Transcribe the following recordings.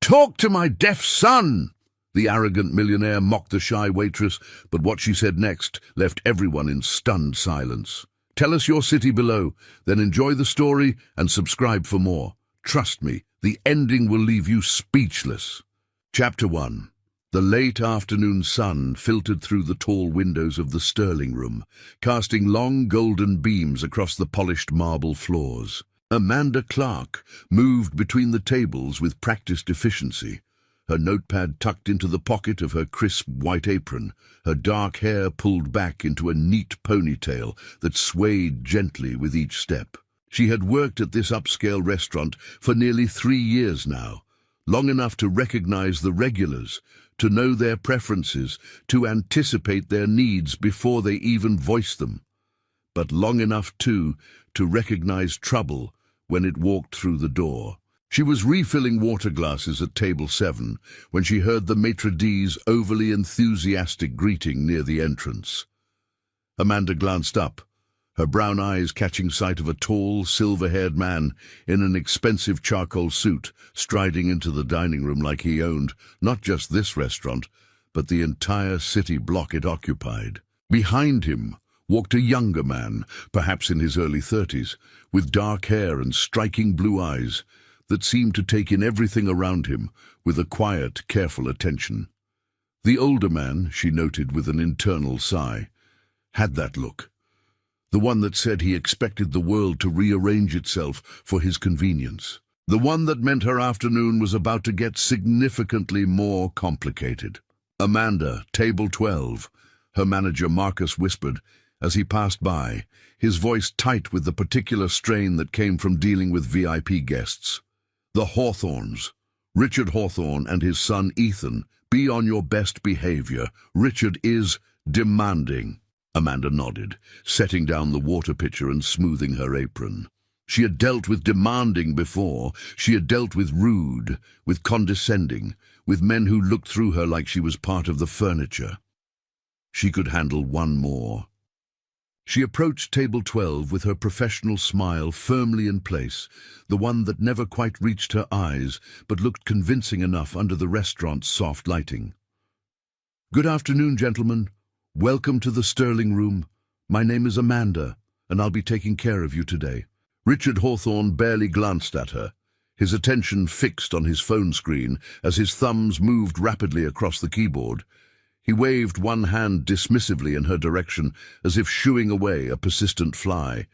talk to my deaf son!" The arrogant millionaire mocked the shy waitress, but what she said next left everyone in stunned silence. Tell us your city below, then enjoy the story and subscribe for more. Trust me, the ending will leave you speechless. Chapter 1. The late afternoon sun filtered through the tall windows of the Sterling Room, casting long golden beams across the polished marble floors. Amanda Clark moved between the tables with practiced efficiency, her notepad tucked into the pocket of her crisp white apron, her dark hair pulled back into a neat ponytail that swayed gently with each step. She had worked at this upscale restaurant for nearly 3 years now, long enough to recognize the regulars, to know their preferences, to anticipate their needs before they even voice them, but long enough, too, to recognize trouble when it walked through the door. She was refilling water glasses at table 7 when she heard the maitre d's overly enthusiastic greeting near the entrance. Amanda glanced up, her brown eyes catching sight of a tall, silver-haired man in an expensive charcoal suit striding into the dining room like he owned not just this restaurant, but the entire city block it occupied. Behind him walked a younger man, perhaps in his early 30s, with dark hair and striking blue eyes that seemed to take in everything around him with a quiet, careful attention. The older man, she noted with an internal sigh, had that look, the one that said he expected the world to rearrange itself for his convenience, the one that meant her afternoon was about to get significantly more complicated. "Amanda, table 12, her manager Marcus whispered as he passed by, his voice tight with the particular strain that came from dealing with VIP guests. "The Hawthorns, Richard Hawthorne and his son Ethan, be on your best behavior. Richard is demanding." Amanda nodded, setting down the water pitcher and smoothing her apron. She had dealt with demanding before. She had dealt with rude, with condescending, with men who looked through her like she was part of the furniture. She could handle one more. She approached table 12 with her professional smile firmly in place, the one that never quite reached her eyes but looked convincing enough under the restaurant's soft lighting. "Good afternoon, gentlemen. Welcome to the Sterling Room. My name is Amanda, and I'll be taking care of you today." Richard Hawthorne barely glanced at her, his attention fixed on his phone screen as his thumbs moved rapidly across the keyboard. He waved one hand dismissively in her direction, as if shooing away a persistent fly.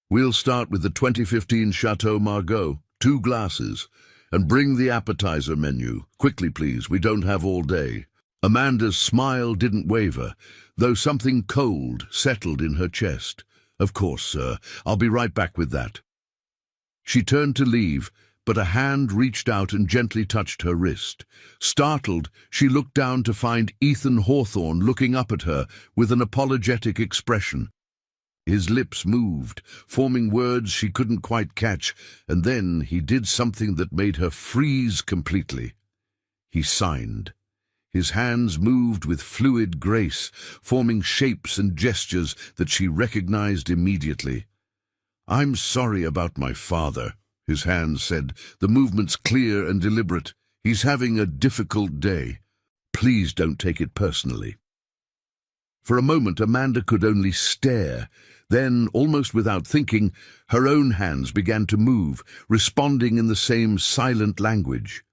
"We'll start with the 2015 Chateau Margaux, 2 glasses, and bring the appetizer menu. Quickly, please, we don't have all day." Amanda's smile didn't waver, though something cold settled in her chest. "Of course, sir. I'll be right back with that." She turned to leave, but a hand reached out and gently touched her wrist. Startled, she looked down to find Ethan Hawthorne looking up at her with an apologetic expression. His lips moved, forming words she couldn't quite catch, and then he did something that made her freeze completely. He signed. His hands moved with fluid grace, forming shapes and gestures that she recognized immediately. "I'm sorry about my father," his hands said, the movements clear and deliberate. "He's having a difficult day. Please don't take it personally." For a moment, Amanda could only stare. Then, almost without thinking, her own hands began to move, responding in the same silent language.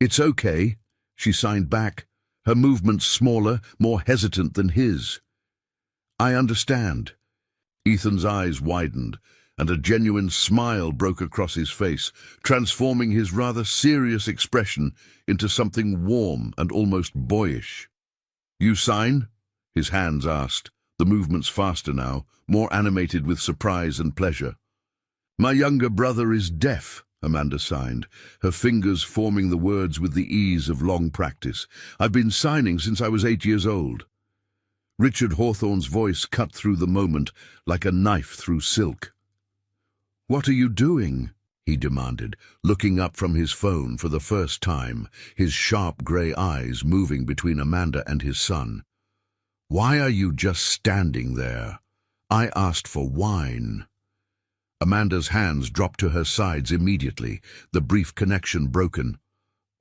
"It's okay," she signed back, her movements smaller, more hesitant than his. "I understand." Ethan's eyes widened, and a genuine smile broke across his face, transforming his rather serious expression into something warm and almost boyish. "You sign?" his hands asked, the movements faster now, more animated with surprise and pleasure. "My younger brother is deaf," Amanda signed, her fingers forming the words with the ease of long practice. "I've been signing since I was 8 years old." Richard Hawthorne's voice cut through the moment like a knife through silk. "What are you doing?" he demanded, looking up from his phone for the first time, his sharp grey eyes moving between Amanda and his son. "Why are you just standing there? I asked for wine." Amanda's hands dropped to her sides immediately, the brief connection broken.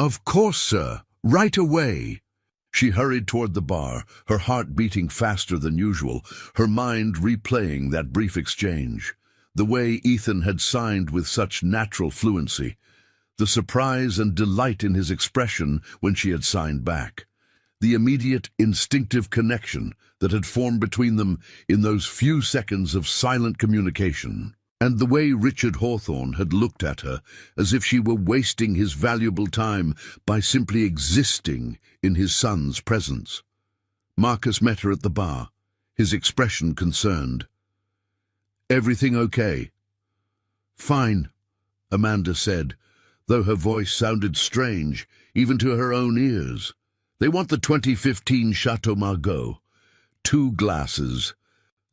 "Of course, sir. Right away." She hurried toward the bar, her heart beating faster than usual, her mind replaying that brief exchange. The way Ethan had signed with such natural fluency, the surprise and delight in his expression when she had signed back, the immediate instinctive connection that had formed between them in those few seconds of silent communication, and the way Richard Hawthorne had looked at her as if she were wasting his valuable time by simply existing in his son's presence. Marcus met her at the bar, his expression concerned. "Everything okay?" "Fine," Amanda said, though her voice sounded strange, even to her own ears. "They want the 2015 Chateau Margaux. 2 glasses.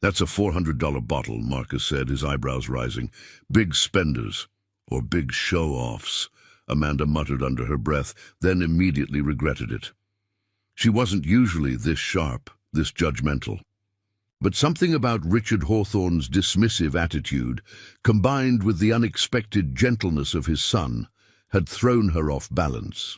"That's a $400 bottle," Marcus said, his eyebrows rising. "Big spenders, or big show-offs," Amanda muttered under her breath, then immediately regretted it. She wasn't usually this sharp, this judgmental. But something about Richard Hawthorne's dismissive attitude, combined with the unexpected gentleness of his son, had thrown her off balance.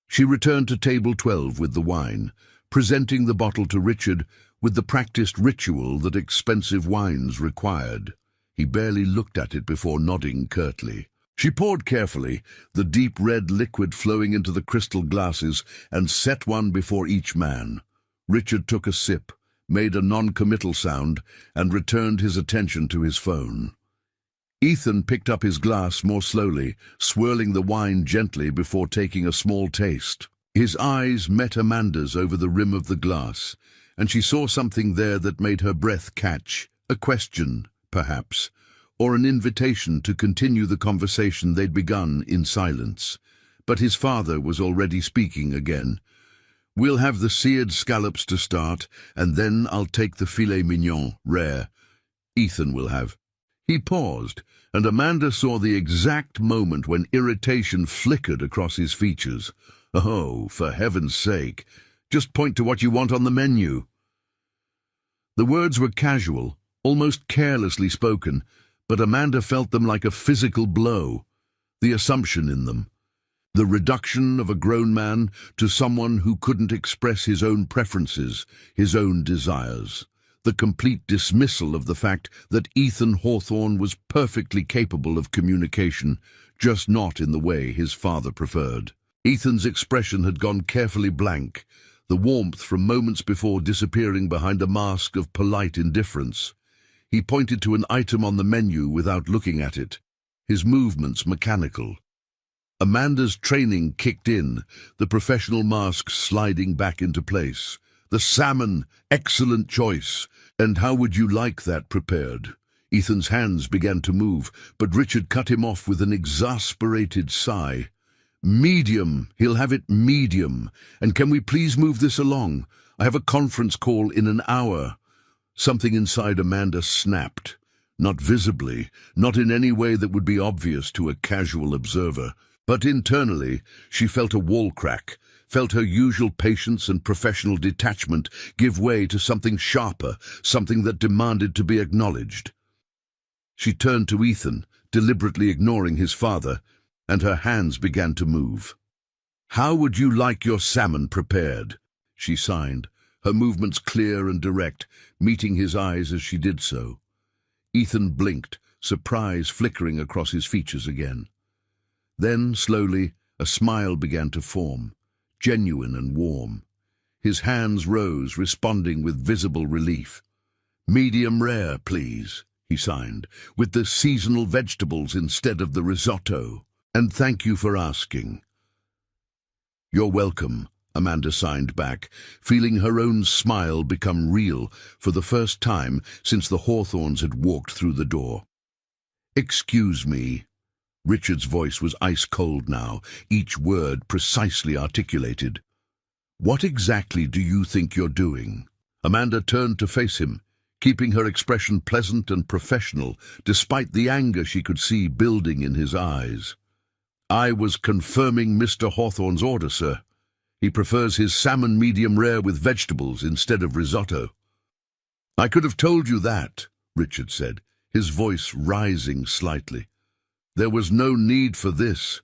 She returned to table 12 with the wine, presenting the bottle to Richard with the practiced ritual that expensive wines required. He barely looked at it before nodding curtly. She poured carefully, the deep red liquid flowing into the crystal glasses, and set one before each man. Richard took a sip, made a non-committal sound, and returned his attention to his phone. Ethan picked up his glass more slowly, swirling the wine gently before taking a small taste. His eyes met Amanda's over the rim of the glass, and she saw something there that made her breath catch, a question, perhaps, or an invitation to continue the conversation they'd begun in silence. But his father was already speaking again. "We'll have the seared scallops to start, and then I'll take the filet mignon, rare. Ethan will have." He paused, and Amanda saw the exact moment when irritation flickered across his features. "Oh, for heaven's sake, just point to what you want on the menu." The words were casual, almost carelessly spoken, but Amanda felt them like a physical blow. The assumption in them, the reduction of a grown man to someone who couldn't express his own preferences, his own desires. The complete dismissal of the fact that Ethan Hawthorne was perfectly capable of communication, just not in the way his father preferred. Ethan's expression had gone carefully blank, the warmth from moments before disappearing behind a mask of polite indifference. He pointed to an item on the menu without looking at it, his movements mechanical. Amanda's training kicked in, the professional mask sliding back into place. "The salmon, excellent choice. And how would you like that prepared?" Ethan's hands began to move, but Richard cut him off with an exasperated sigh. "Medium, he'll have it medium. And can we please move this along? I have a conference call in an hour." Something inside Amanda snapped, not visibly, not in any way that would be obvious to a casual observer. But internally, she felt a wall crack, felt her usual patience and professional detachment give way to something sharper, something that demanded to be acknowledged. She turned to Ethan, deliberately ignoring his father, and her hands began to move. "How would you like your salmon prepared?" she signed, her movements clear and direct, meeting his eyes as she did so. Ethan blinked, surprise flickering across his features again. Then, slowly, a smile began to form, genuine and warm. His hands rose, responding with visible relief. "Medium rare, please," he signed, "with the seasonal vegetables instead of the risotto. And thank you for asking." "You're welcome," Amanda signed back, feeling her own smile become real for the first time since the Hawthornes had walked through the door. "Excuse me." Richard's voice was ice-cold now, each word precisely articulated. "What exactly do you think you're doing?" Amanda turned to face him, keeping her expression pleasant and professional, despite the anger she could see building in his eyes. "I was confirming Mr. Hawthorne's order, sir. He prefers his salmon medium rare with vegetables instead of risotto." "I could have told you that," Richard said, his voice rising slightly. "There was no need for this.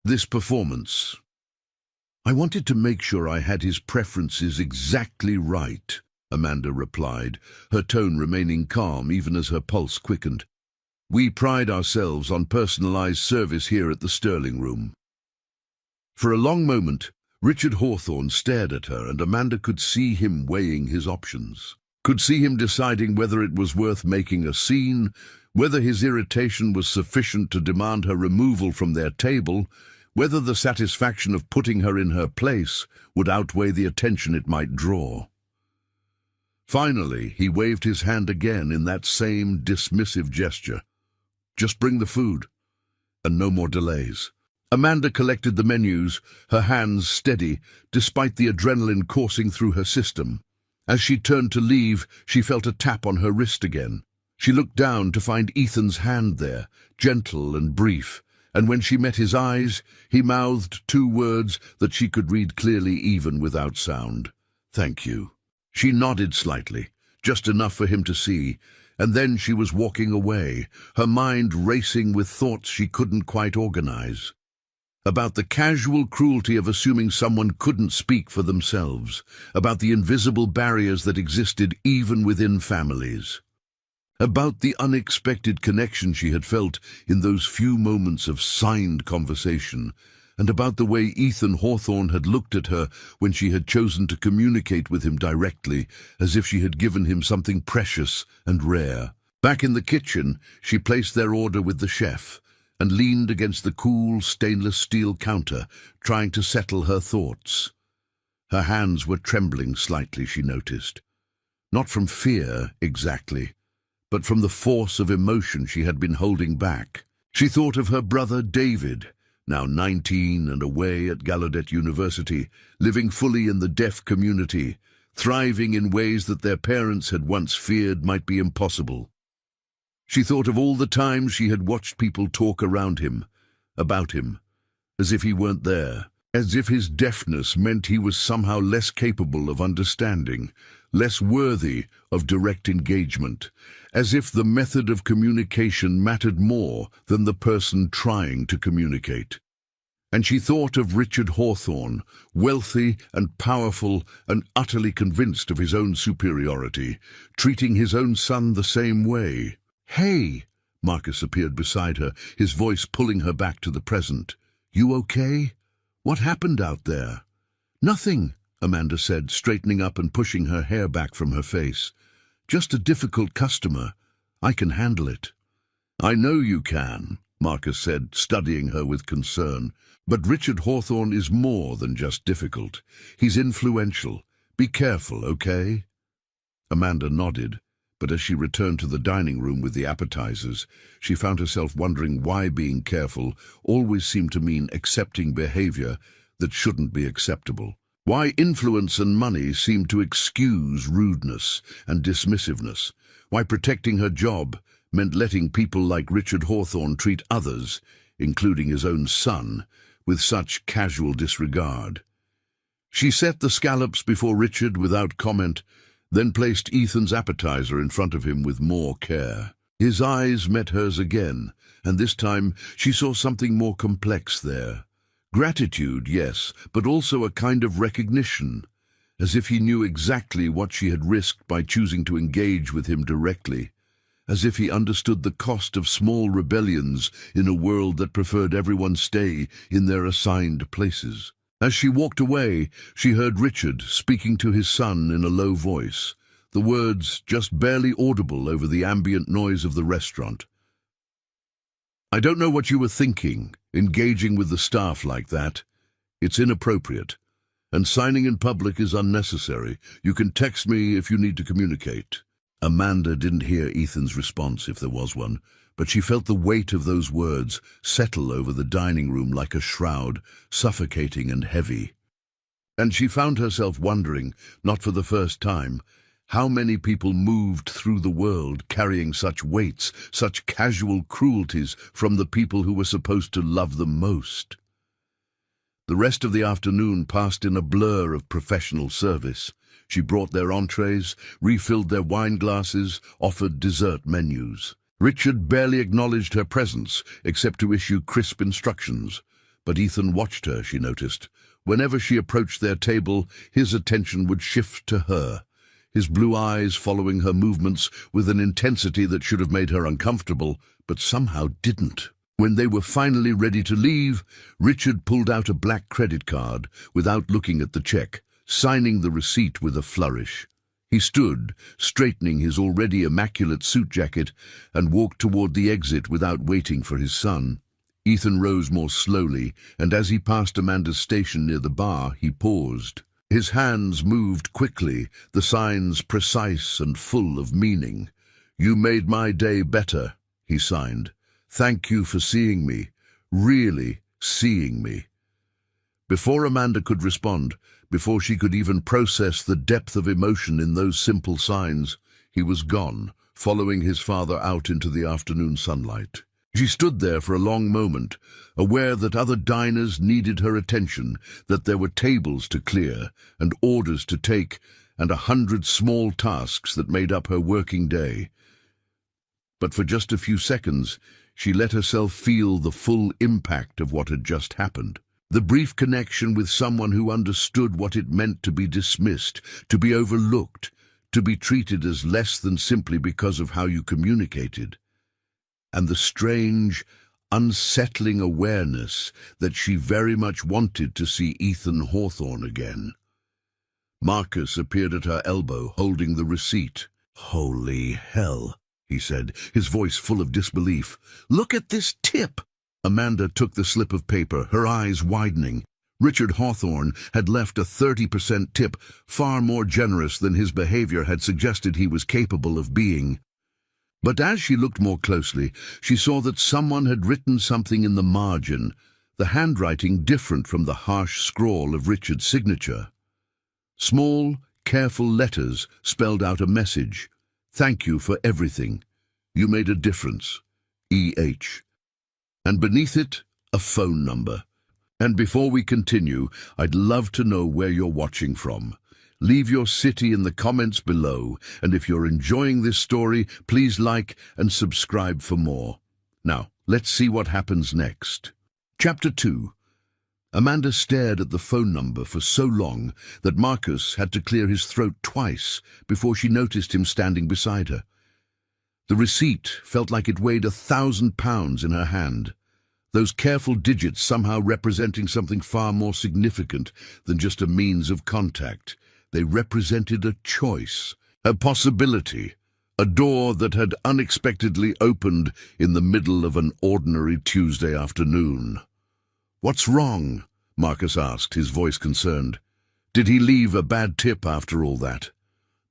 This performance. I wanted to make sure I had his preferences exactly right, Amanda replied, her tone remaining calm even as her pulse quickened. We pride ourselves on personalized service here at the Sterling Room. For a long moment, Richard Hawthorne stared at her, and Amanda could see him weighing his options. Could see him deciding whether it was worth making a scene, whether his irritation was sufficient to demand her removal from their table, whether the satisfaction of putting her in her place would outweigh the attention it might draw. Finally, he waved his hand again in that same dismissive gesture. Just bring the food, and no more delays. Amanda collected the menus, her hands steady, despite the adrenaline coursing through her system. As she turned to leave, she felt a tap on her wrist again. She looked down to find Ethan's hand there, gentle and brief, and when she met his eyes, he mouthed two words that she could read clearly even without sound. Thank you. She nodded slightly, just enough for him to see, and then she was walking away, her mind racing with thoughts she couldn't quite organize. About the casual cruelty of assuming someone couldn't speak for themselves, about the invisible barriers that existed even within families, about the unexpected connection she had felt in those few moments of signed conversation, and about the way Ethan Hawthorne had looked at her when she had chosen to communicate with him directly, as if she had given him something precious and rare. Back in the kitchen, she placed their order with the chef, and leaned against the cool stainless steel counter, trying to settle her thoughts. Her hands were trembling slightly, she noticed. Not from fear, exactly, but from the force of emotion she had been holding back. She thought of her brother David, now 19 and away at Gallaudet University, living fully in the deaf community, thriving in ways that their parents had once feared might be impossible. She thought of all the times she had watched people talk around him, about him, as if he weren't there, as if his deafness meant he was somehow less capable of understanding, less worthy of direct engagement, as if the method of communication mattered more than the person trying to communicate. And she thought of Richard Hawthorne, wealthy and powerful and utterly convinced of his own superiority, treating his own son the same way. "Hey!" Marcus appeared beside her, his voice pulling her back to the present. "You okay? What happened out there?" "Nothing," Amanda said, straightening up and pushing her hair back from her face. "Just a difficult customer. I can handle it." "I know you can," Marcus said, studying her with concern. "But Richard Hawthorne is more than just difficult. He's influential. Be careful, okay?" Amanda nodded, but as she returned to the dining room with the appetizers, she found herself wondering why being careful always seemed to mean accepting behavior that shouldn't be acceptable. Why influence and money seemed to excuse rudeness and dismissiveness. Why protecting her job meant letting people like Richard Hawthorne treat others, including his own son, with such casual disregard. She set the scallops before Richard without comment, then placed Ethan's appetizer in front of him with more care. His eyes met hers again, and this time she saw something more complex there. Gratitude, yes, but also a kind of recognition, as if he knew exactly what she had risked by choosing to engage with him directly, as if he understood the cost of small rebellions in a world that preferred everyone stay in their assigned places. As she walked away, she heard Richard speaking to his son in a low voice, the words just barely audible over the ambient noise of the restaurant. "I don't know what you were thinking, engaging with the staff like that. It's inappropriate, and signing in public is unnecessary. You can text me if you need to communicate." Amanda didn't hear Ethan's response, if there was one, but she felt the weight of those words settle over the dining room like a shroud, suffocating and heavy. And she found herself wondering, not for the first time, how many people moved through the world carrying such weights, such casual cruelties from the people who were supposed to love them most. The rest of the afternoon passed in a blur of professional service. She brought their entrees, refilled their wine glasses, offered dessert menus. Richard barely acknowledged her presence, except to issue crisp instructions, But Ethan watched her, she noticed. Whenever she approached their table, his attention would shift to her, his blue eyes following her movements with an intensity that should have made her uncomfortable, but somehow didn't. When they were finally ready to leave, Richard pulled out a black credit card without looking at the check, signing the receipt with a flourish. He stood, straightening his already immaculate suit jacket, and walked toward the exit without waiting for his son. Ethan rose more slowly, and as he passed Amanda's station near the bar, he paused. His hands moved quickly, the signs precise and full of meaning. "You made my day better," he signed. "Thank you for seeing me, really seeing me." Before Amanda could respond, before she could even process the depth of emotion in those simple signs, he was gone, following his father out into the afternoon sunlight. She stood there for a long moment, aware that other diners needed her attention, that there were tables to clear and orders to take, and 100 small tasks that made up her working day. But for just a few seconds, she let herself feel the full impact of what had just happened. The brief connection with someone who understood what it meant to be dismissed, to be overlooked, to be treated as less than simply because of how you communicated. And the strange, unsettling awareness that she very much wanted to see Ethan Hawthorne again. Marcus appeared at her elbow, holding the receipt. "Holy hell," he said, his voice full of disbelief. "Look at this tip!" Amanda took the slip of paper, her eyes widening. Richard Hawthorne had left a 30% tip, far more generous than his behavior had suggested he was capable of being. But as she looked more closely, she saw that someone had written something in the margin, the handwriting different from the harsh scrawl of Richard's signature. Small, careful letters spelled out a message. "Thank you for everything. You made a difference. E.H." And beneath it, a phone number. And before we continue, I'd love to know where you're watching from. Leave your city in the comments below, and if you're enjoying this story, please like and subscribe for more. Now, let's see what happens next. Chapter 2. Amanda stared at the phone number for so long that Marcus had to clear his throat twice before she noticed him standing beside her. The receipt felt like it weighed 1,000 pounds in her hand, those careful digits somehow representing something far more significant than just a means of contact. They represented a choice, a possibility, a door that had unexpectedly opened in the middle of an ordinary Tuesday afternoon. "What's wrong?" Marcus asked, his voice concerned. "Did he leave a bad tip after all that?"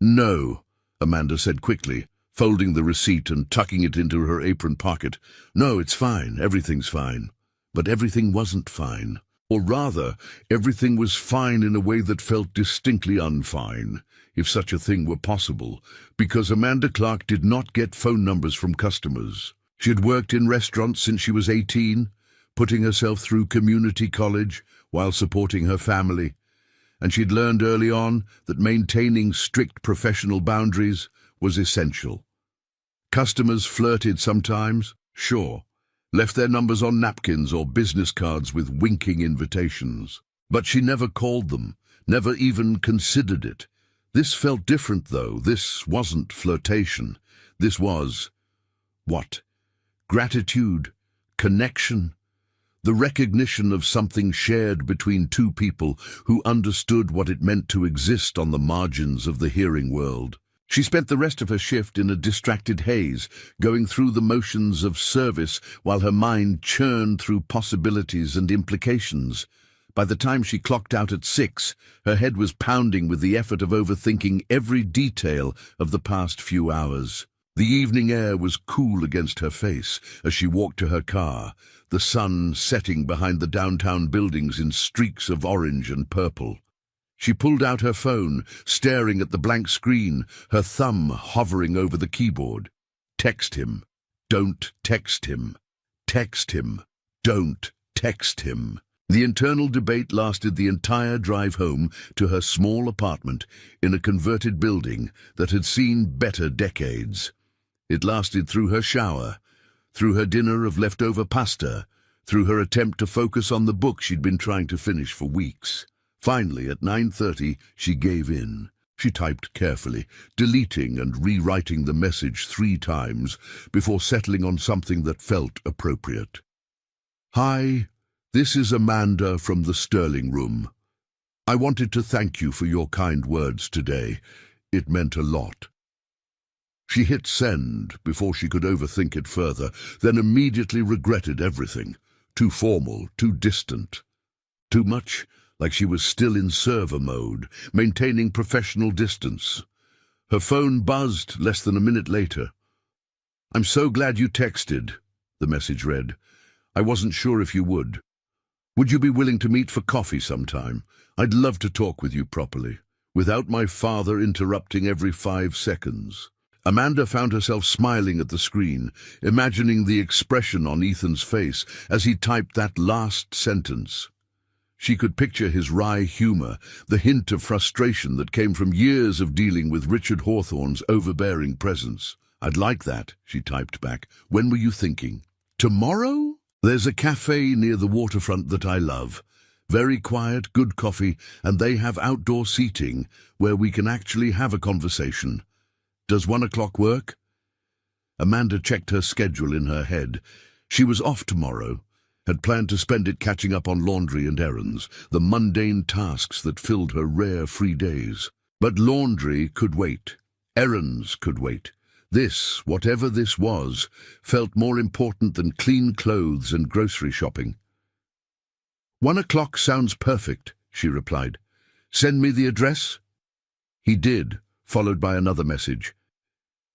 "No," Amanda said quickly, folding the receipt and tucking it into her apron pocket. "No, it's fine, everything's fine." But everything wasn't fine. Or rather, everything was fine in a way that felt distinctly unfine, if such a thing were possible, because Amanda Clark did not get phone numbers from customers. She had worked in restaurants since she was 18, putting herself through community college while supporting her family, and she'd learned early on that maintaining strict professional boundaries was essential. Customers flirted sometimes, sure, left their numbers on napkins or business cards with winking invitations. But she never called them, never even considered it. This felt different, though. This wasn't flirtation. This was... what? Gratitude, connection, the recognition of something shared between two people who understood what it meant to exist on the margins of the hearing world. She spent the rest of her shift in a distracted haze, going through the motions of service while her mind churned through possibilities and implications. By the time she clocked out at 6, her head was pounding with the effort of overthinking every detail of the past few hours. The evening air was cool against her face as she walked to her car, the sun setting behind the downtown buildings in streaks of orange and purple. She pulled out her phone, staring at the blank screen, her thumb hovering over the keyboard. Text him. Don't text him. Text him. Don't text him. The internal debate lasted the entire drive home to her small apartment in a converted building that had seen better decades. It lasted through her shower, through her dinner of leftover pasta, through her attempt to focus on the book she'd been trying to finish for weeks. Finally, at 9:30, she gave in. She typed carefully, deleting and rewriting the message 3 times before settling on something that felt appropriate. "Hi, this is Amanda from the Sterling Room. I wanted to thank you for your kind words today. It meant a lot." She hit send before she could overthink it further, then immediately regretted everything. Too formal, too distant. Too much like she was still in server mode, maintaining professional distance. Her phone buzzed less than a minute later. "I'm so glad you texted," the message read. "I wasn't sure if you would. Would you be willing to meet for coffee sometime? I'd love to talk with you properly, without my father interrupting every 5 seconds. Amanda found herself smiling at the screen, imagining the expression on Ethan's face as he typed that last sentence. She could picture his wry humor, the hint of frustration that came from years of dealing with Richard Hawthorne's overbearing presence. "I'd like that," she typed back. "When were you thinking?" "Tomorrow? There's a cafe near the waterfront that I love. Very quiet, good coffee, and they have outdoor seating where we can actually have a conversation. Does 1 o'clock work?" Amanda checked her schedule in her head. She was off tomorrow, had planned to spend it catching up on laundry and errands, the mundane tasks that filled her rare free days. But laundry could wait. Errands could wait. This, whatever this was, felt more important than clean clothes and grocery shopping. 1 o'clock sounds perfect," she replied. "Send me the address?" He did, followed by another message.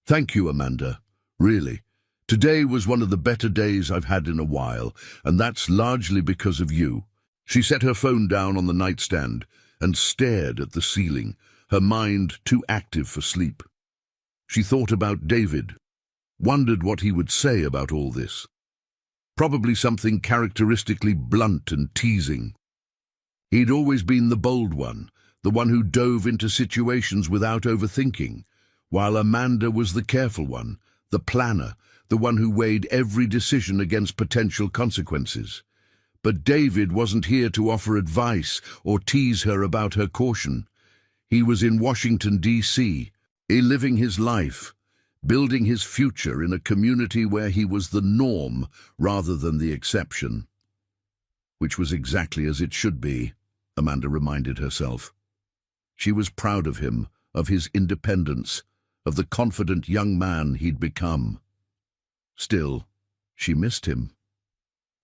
"Thank you, Amanda. Really. Today was one of the better days I've had in a while, and that's largely because of you." She set her phone down on the nightstand and stared at the ceiling, her mind too active for sleep. She thought about David, wondered what he would say about all this. Probably something characteristically blunt and teasing. He'd always been the bold one, the one who dove into situations without overthinking, while Amanda was the careful one, the planner, the one who weighed every decision against potential consequences. But David wasn't here to offer advice or tease her about her caution. He was in Washington, D.C., living his life, building his future in a community where he was the norm rather than the exception. Which was exactly as it should be, Amanda reminded herself. She was proud of him, of his independence, of the confident young man he'd become. Still, she missed him.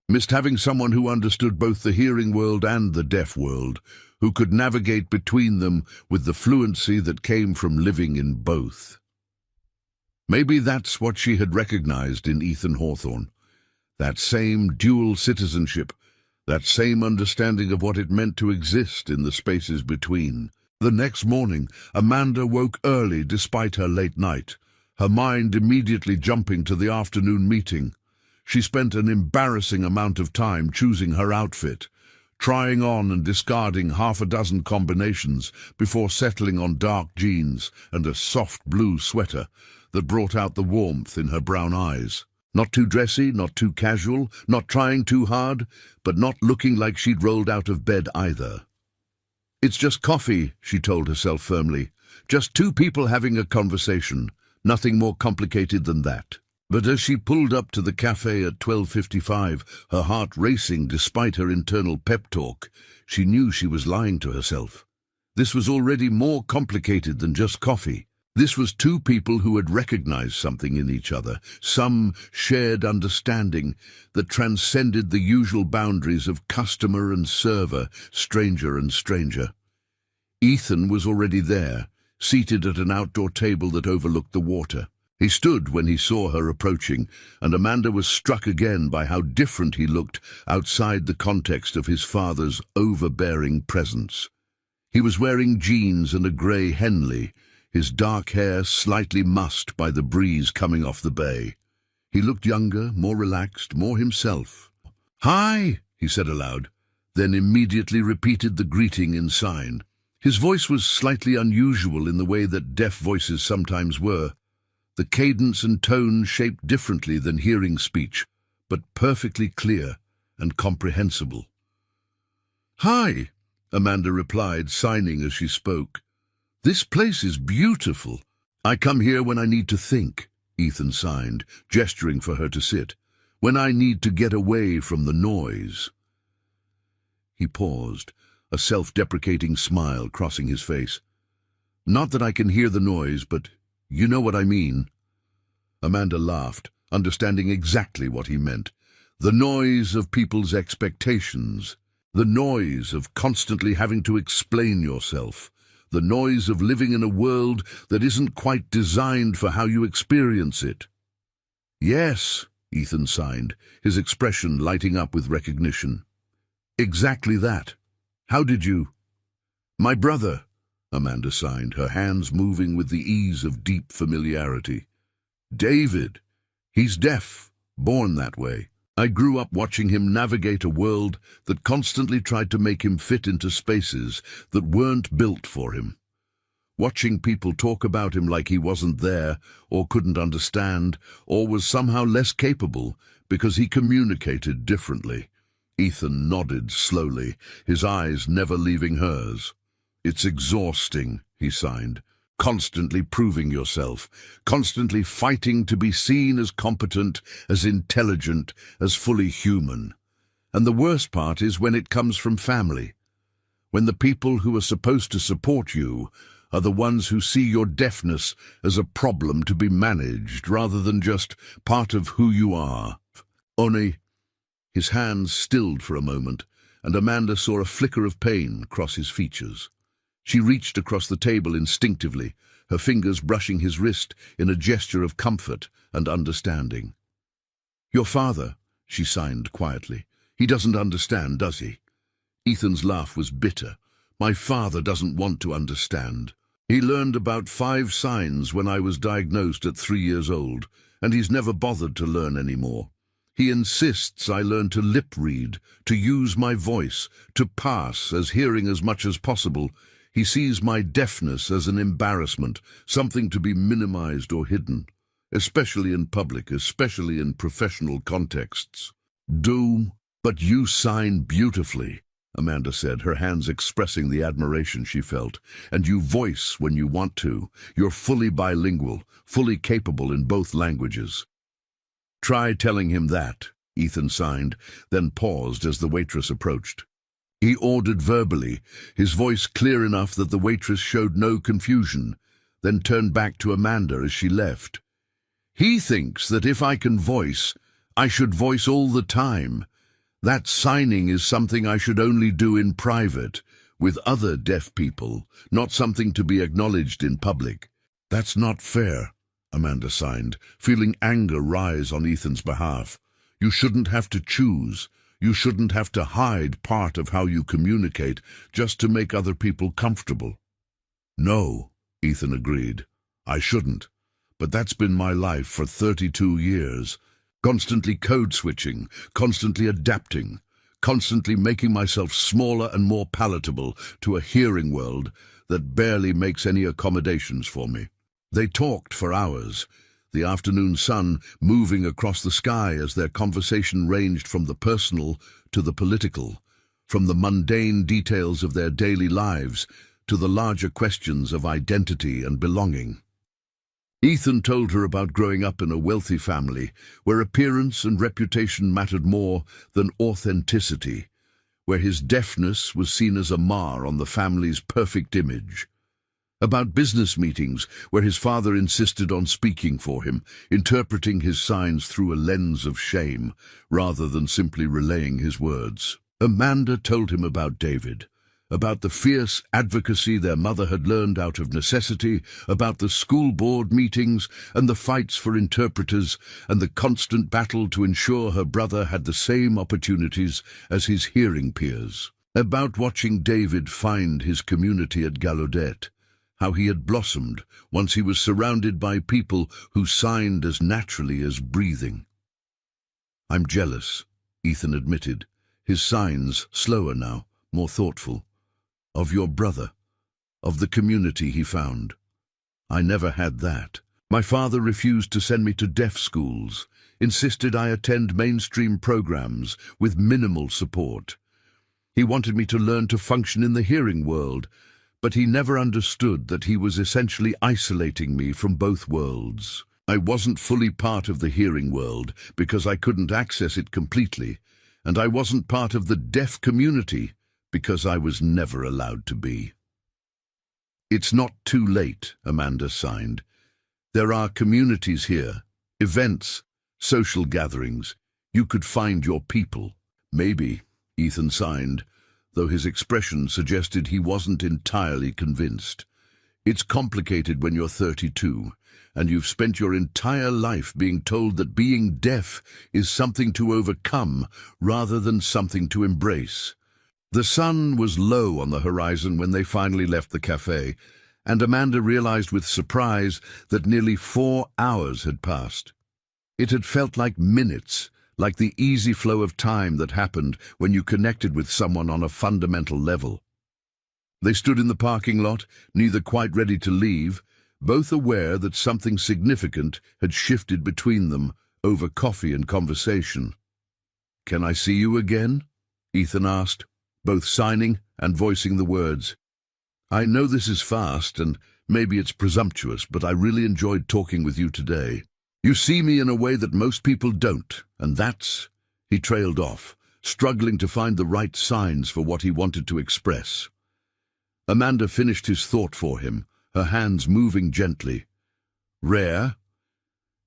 Missed having someone who understood both the hearing world and the deaf world, who could navigate between them with the fluency that came from living in both. Maybe that's what she had recognized in Ethan Hawthorne. That same dual citizenship, that same understanding of what it meant to exist in the spaces between. The next morning, Amanda woke early despite her late night, her mind immediately jumping to the afternoon meeting. She spent an embarrassing amount of time choosing her outfit, trying on and discarding 6 combinations before settling on dark jeans and a soft blue sweater that brought out the warmth in her brown eyes. Not too dressy, not too casual, not trying too hard, but not looking like she'd rolled out of bed either. "It's just coffee," she told herself firmly. "Just 2 people having a conversation. Nothing more complicated than that." But as she pulled up to the cafe at 12:55, her heart racing despite her internal pep talk, she knew she was lying to herself. This was already more complicated than just coffee. This was 2 people who had recognized something in each other, some shared understanding that transcended the usual boundaries of customer and server, stranger and stranger. Ethan was already there, seated at an outdoor table that overlooked the water. He stood when he saw her approaching, and Amanda was struck again by how different he looked outside the context of his father's overbearing presence. He was wearing jeans and a grey Henley, his dark hair slightly mussed by the breeze coming off the bay. He looked younger, more relaxed, more himself. "Hi," he said aloud, then immediately repeated the greeting in sign. His voice was slightly unusual in the way that deaf voices sometimes were. The cadence and tone shaped differently than hearing speech, but perfectly clear, and comprehensible. "Hi," Amanda replied, signing as she spoke. "This place is beautiful." "I come here when I need to think," Ethan signed, gesturing for her to sit. "When I need to get away from the noise." He paused, a self-deprecating smile crossing his face. "Not that I can hear the noise, but you know what I mean." Amanda laughed, understanding exactly what he meant. The noise of people's expectations, the noise of constantly having to explain yourself, the noise of living in a world that isn't quite designed for how you experience it. "Yes," Ethan signed, his expression lighting up with recognition. "Exactly that. How did you—" "My brother," Amanda signed, her hands moving with the ease of deep familiarity. "David. He's deaf, born that way. I grew up watching him navigate a world that constantly tried to make him fit into spaces that weren't built for him. Watching people talk about him like he wasn't there, or couldn't understand, or was somehow less capable because he communicated differently." Ethan nodded slowly, his eyes never leaving hers. "It's exhausting," he signed. "Constantly proving yourself, constantly fighting to be seen as competent, as intelligent, as fully human. And the worst part is when it comes from family. When the people who are supposed to support you are the ones who see your deafness as a problem to be managed rather than just part of who you are." "Oni." His hands stilled for a moment, and Amanda saw a flicker of pain cross his features. She reached across the table instinctively, her fingers brushing his wrist in a gesture of comfort and understanding. "Your father," she signed quietly. "He doesn't understand, does he?" Ethan's laugh was bitter. "My father doesn't want to understand. He learned about 5 signs when I was diagnosed at 3 years old, and he's never bothered to learn anymore. He insists I learn to lip read, to use my voice, to pass as hearing as much as possible. He sees my deafness as an embarrassment, something to be minimized or hidden, especially in public, especially in professional contexts." "But you sign beautifully," Amanda said, her hands expressing the admiration she felt. "And you voice when you want to. You're fully bilingual, fully capable in both languages." "Try telling him that," Ethan signed, then paused as the waitress approached. He ordered verbally, his voice clear enough that the waitress showed no confusion, then turned back to Amanda as she left. "He thinks that if I can voice, I should voice all the time. That signing is something I should only do in private, with other deaf people, not something to be acknowledged in public." "That's not fair," Amanda signed, feeling anger rise on Ethan's behalf. "You shouldn't have to choose. You shouldn't have to hide part of how you communicate just to make other people comfortable." "No," Ethan agreed. "I shouldn't. But that's been my life for 32 years. Constantly code-switching, constantly adapting, constantly making myself smaller and more palatable to a hearing world that barely makes any accommodations for me." They talked for hours, the afternoon sun moving across the sky as their conversation ranged from the personal to the political, from the mundane details of their daily lives to the larger questions of identity and belonging. Ethan told her about growing up in a wealthy family where appearance and reputation mattered more than authenticity, where his deafness was seen as a mar on the family's perfect image. About business meetings where his father insisted on speaking for him, interpreting his signs through a lens of shame rather than simply relaying his words. Amanda told him about David, about the fierce advocacy their mother had learned out of necessity, about the school board meetings and the fights for interpreters and the constant battle to ensure her brother had the same opportunities as his hearing peers, about watching David find his community at Gallaudet, how he had blossomed once he was surrounded by people who signed as naturally as breathing. "I'm jealous," Ethan admitted, his signs slower now, more thoughtful. "Of your brother, of the community he found. I never had that." My father refused to send me to deaf schools, insisted I attend mainstream programs with minimal support. He wanted me to learn to function in the hearing world, but he never understood that he was essentially isolating me from both worlds. I wasn't fully part of the hearing world because I couldn't access it completely, and I wasn't part of the deaf community because I was never allowed to be. It's not too late, Amanda signed. There are communities here, events, social gatherings. You could find your people. Maybe, Ethan signed, though his expression suggested he wasn't entirely convinced. It's complicated when you're 32, and you've spent your entire life being told that being deaf is something to overcome rather than something to embrace. The sun was low on the horizon when they finally left the cafe, and Amanda realized with surprise that nearly 4 hours had passed. It had felt like minutes, like the easy flow of time that happened when you connected with someone on a fundamental level. They stood in the parking lot, neither quite ready to leave, both aware that something significant had shifted between them over coffee and conversation. "Can I see you again?" Ethan asked, both signing and voicing the words. "I know this is fast, and maybe it's presumptuous, but I really enjoyed talking with you today. You see me in a way that most people don't, and that's—" He trailed off, struggling to find the right signs for what he wanted to express. Amanda finished his thought for him, her hands moving gently. "Rare?"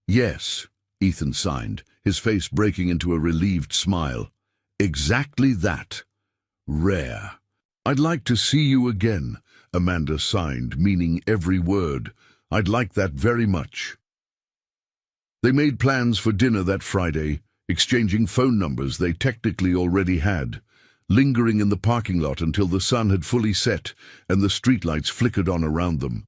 "Yes," Ethan signed, his face breaking into a relieved smile. "Exactly that. Rare." "I'd like to see you again," Amanda signed, meaning every word. "I'd like that very much." They made plans for dinner that Friday, exchanging phone numbers they technically already had, lingering in the parking lot until the sun had fully set and the streetlights flickered on around them.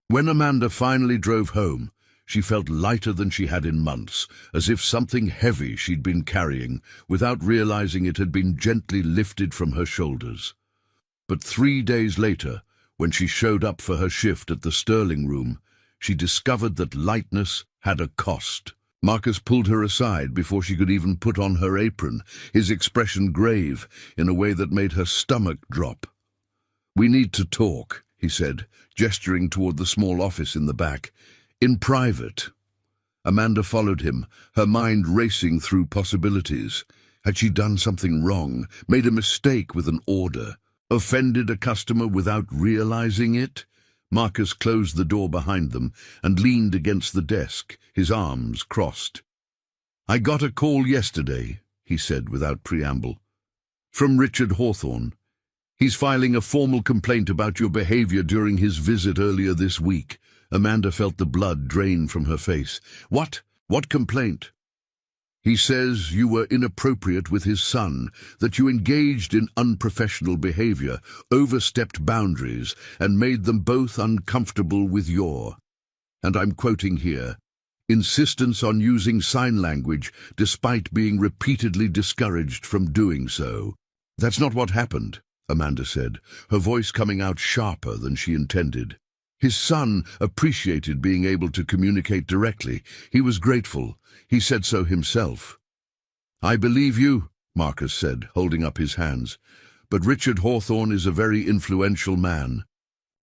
When Amanda finally drove home, she felt lighter than she had in months, as if something heavy she'd been carrying, without realizing it had been gently lifted from her shoulders. But 3 days later, when she showed up for her shift at the Sterling Room, she discovered that lightness had a cost. Marcus pulled her aside before she could even put on her apron, his expression grave in a way that made her stomach drop. "We need to talk," he said, gesturing toward the small office in the back. "In private." Amanda followed him, her mind racing through possibilities. Had she done something wrong, made a mistake with an order, offended a customer without realizing it? Marcus closed the door behind them and leaned against the desk, his arms crossed. "I got a call yesterday," he said without preamble, "from Richard Hawthorne. He's filing a formal complaint about your behavior during his visit earlier this week." Amanda felt the blood drain from her face. "What? What complaint?" "He says you were inappropriate with his son, that you engaged in unprofessional behavior, overstepped boundaries, and made them both uncomfortable with your," and I'm quoting here, "insistence on using sign language despite being repeatedly discouraged from doing so." "That's not what happened," Amanda said, her voice coming out sharper than she intended. "His son appreciated being able to communicate directly. He was grateful. He said so himself." "I believe you," Marcus said, holding up his hands. "But Richard Hawthorne is a very influential man.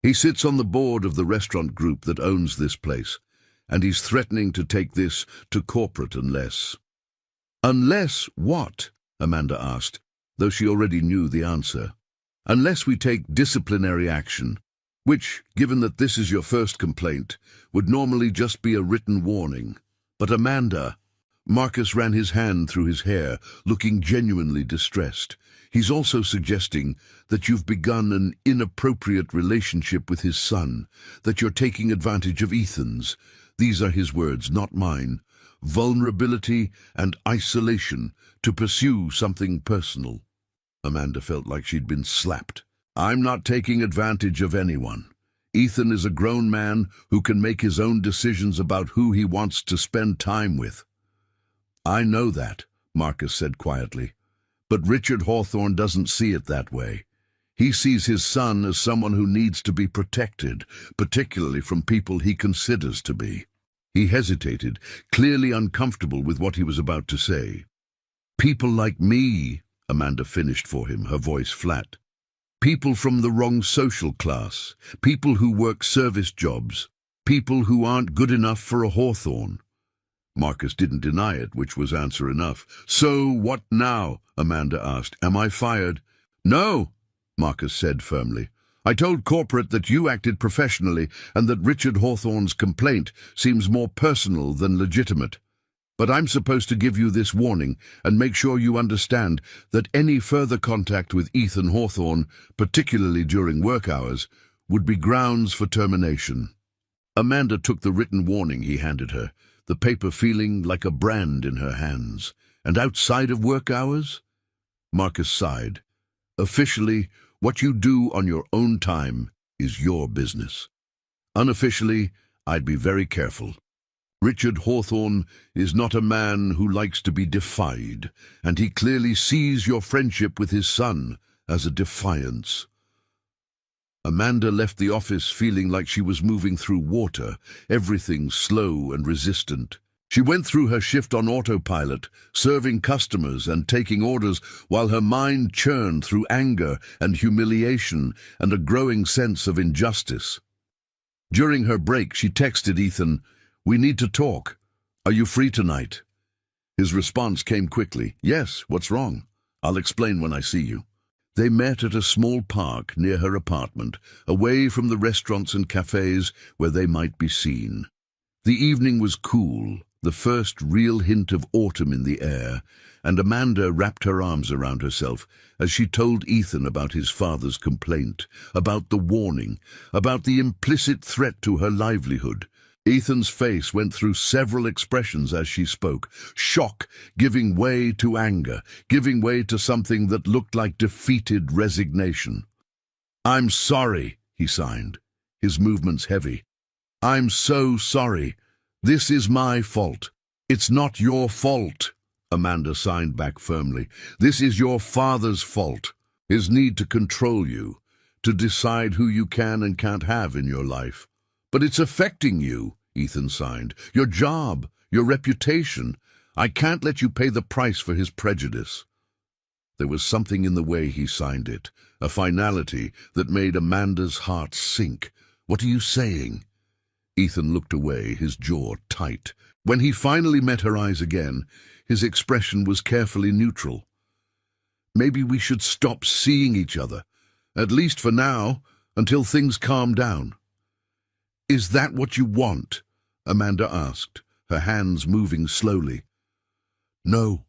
He sits on the board of the restaurant group that owns this place, and he's threatening to take this to corporate unless—" "Unless what?" Amanda asked, though she already knew the answer. "Unless we take disciplinary action, which, given that this is your first complaint, would normally just be a written warning. But Amanda—" Marcus ran his hand through his hair, looking genuinely distressed. "He's also suggesting that you've begun an inappropriate relationship with his son, that you're taking advantage of Ethan's—" these are his words, not mine— "vulnerability and isolation to pursue something personal." Amanda felt like she'd been slapped. "I'm not taking advantage of anyone. Ethan is a grown man who can make his own decisions about who he wants to spend time with." "I know that," Marcus said quietly. "But Richard Hawthorne doesn't see it that way. He sees his son as someone who needs to be protected, particularly from people he considers to be." He hesitated, clearly uncomfortable with what he was about to say. "People like me," Amanda finished for him, her voice flat. "People from the wrong social class. People who work service jobs. People who aren't good enough for a Hawthorne." Marcus didn't deny it, which was answer enough. "So what now?" Amanda asked. "Am I fired?" "No," Marcus said firmly. "I told corporate that you acted professionally and that Richard Hawthorne's complaint seems more personal than legitimate. But I'm supposed to give you this warning and make sure you understand that any further contact with Ethan Hawthorne, particularly during work hours, would be grounds for termination." Amanda took the written warning he handed her, the paper feeling like a brand in her hands. "And outside of work hours?" Marcus sighed. "Officially, what you do on your own time is your business. Unofficially, I'd be very careful. Richard Hawthorne is not a man who likes to be defied, and he clearly sees your friendship with his son as a defiance." Amanda left the office feeling like she was moving through water, everything slow and resistant. She went through her shift on autopilot, serving customers and taking orders, while her mind churned through anger and humiliation and a growing sense of injustice. During her break, she texted Ethan, "We need to talk. Are you free tonight?" His response came quickly. "Yes, what's wrong? I'll explain when I see you." They met at a small park near her apartment, away from the restaurants and cafes where they might be seen. The evening was cool, the first real hint of autumn in the air, and Amanda wrapped her arms around herself as she told Ethan about his father's complaint, about the warning, about the implicit threat to her livelihood. Ethan's face went through several expressions as she spoke, shock giving way to anger, giving way to something that looked like defeated resignation. "I'm sorry," he signed, his movements heavy. "I'm so sorry. This is my fault." "It's not your fault," Amanda signed back firmly. "This is your father's fault, his need to control you, to decide who you can and can't have in your life. But it's affecting you," Ethan signed. "Your job, your reputation. I can't let you pay the price for his prejudice." There was something in the way he signed it, a finality that made Amanda's heart sink. "What are you saying?" Ethan looked away, his jaw tight. When he finally met her eyes again, his expression was carefully neutral. "Maybe we should stop seeing each other, at least for now, until things calm down." "Is that what you want?" Amanda asked, her hands moving slowly. "No,"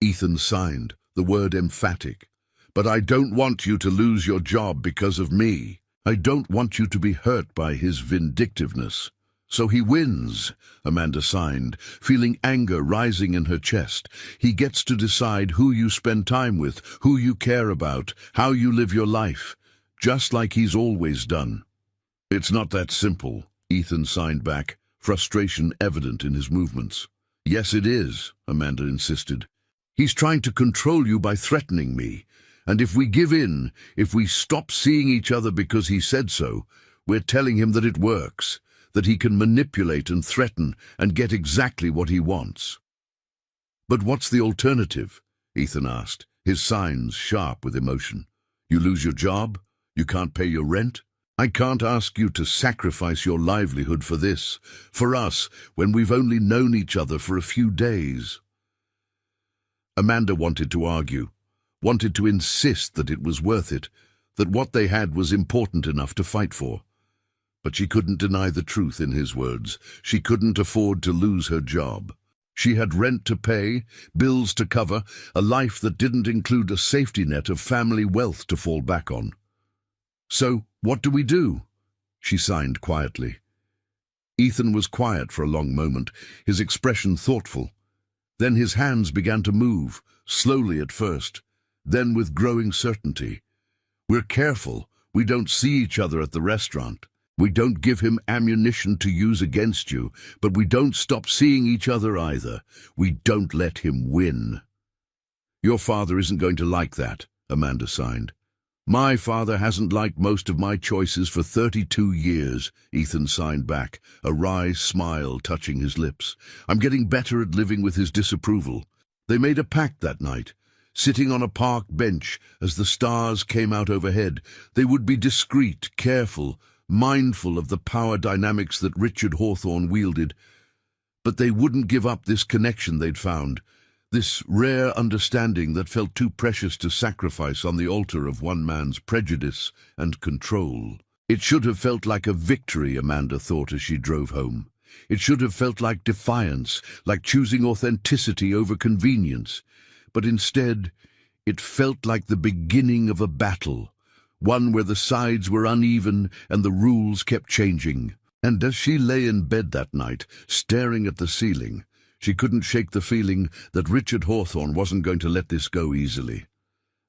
Ethan signed, the word emphatic. "But I don't want you to lose your job because of me. I don't want you to be hurt by his vindictiveness." "So he wins," Amanda signed, feeling anger rising in her chest. "He gets to decide who you spend time with, who you care about, how you live your life, just like he's always done." "It's not that simple," Ethan signed back, frustration evident in his movements. "Yes, it is," Amanda insisted. "He's trying to control you by threatening me. And if we give in, if we stop seeing each other because he said so, we're telling him that it works, that he can manipulate and threaten and get exactly what he wants." "But what's the alternative?" Ethan asked, his signs sharp with emotion. "You lose your job? You can't pay your rent? I can't ask you to sacrifice your livelihood for this, for us, when we've only known each other for a few days." Amanda wanted to argue, wanted to insist that it was worth it, that what they had was important enough to fight for. But she couldn't deny the truth in his words. She couldn't afford to lose her job. She had rent to pay, bills to cover, a life that didn't include a safety net of family wealth to fall back on. "So, what do we do?" she signed quietly. Ethan was quiet for a long moment, his expression thoughtful. Then his hands began to move, slowly at first, then with growing certainty. "We're careful. We don't see each other at the restaurant. We don't give him ammunition to use against you, but we don't stop seeing each other either. We don't let him win." "Your father isn't going to like that," Amanda signed. My father hasn't liked most of my choices for 32 years, Ethan signed back, a wry smile touching his lips. I'm getting better at living with his disapproval. They made a pact that night. Sitting on a park bench as the stars came out overhead, they would be discreet, careful, mindful of the power dynamics that Richard Hawthorne wielded. But they wouldn't give up this connection they'd found. This rare understanding that felt too precious to sacrifice on the altar of one man's prejudice and control. It should have felt like a victory, Amanda thought as she drove home. It should have felt like defiance, like choosing authenticity over convenience. But instead, it felt like the beginning of a battle, one where the sides were uneven and the rules kept changing. And as she lay in bed that night, staring at the ceiling, she couldn't shake the feeling that Richard Hawthorne wasn't going to let this go easily.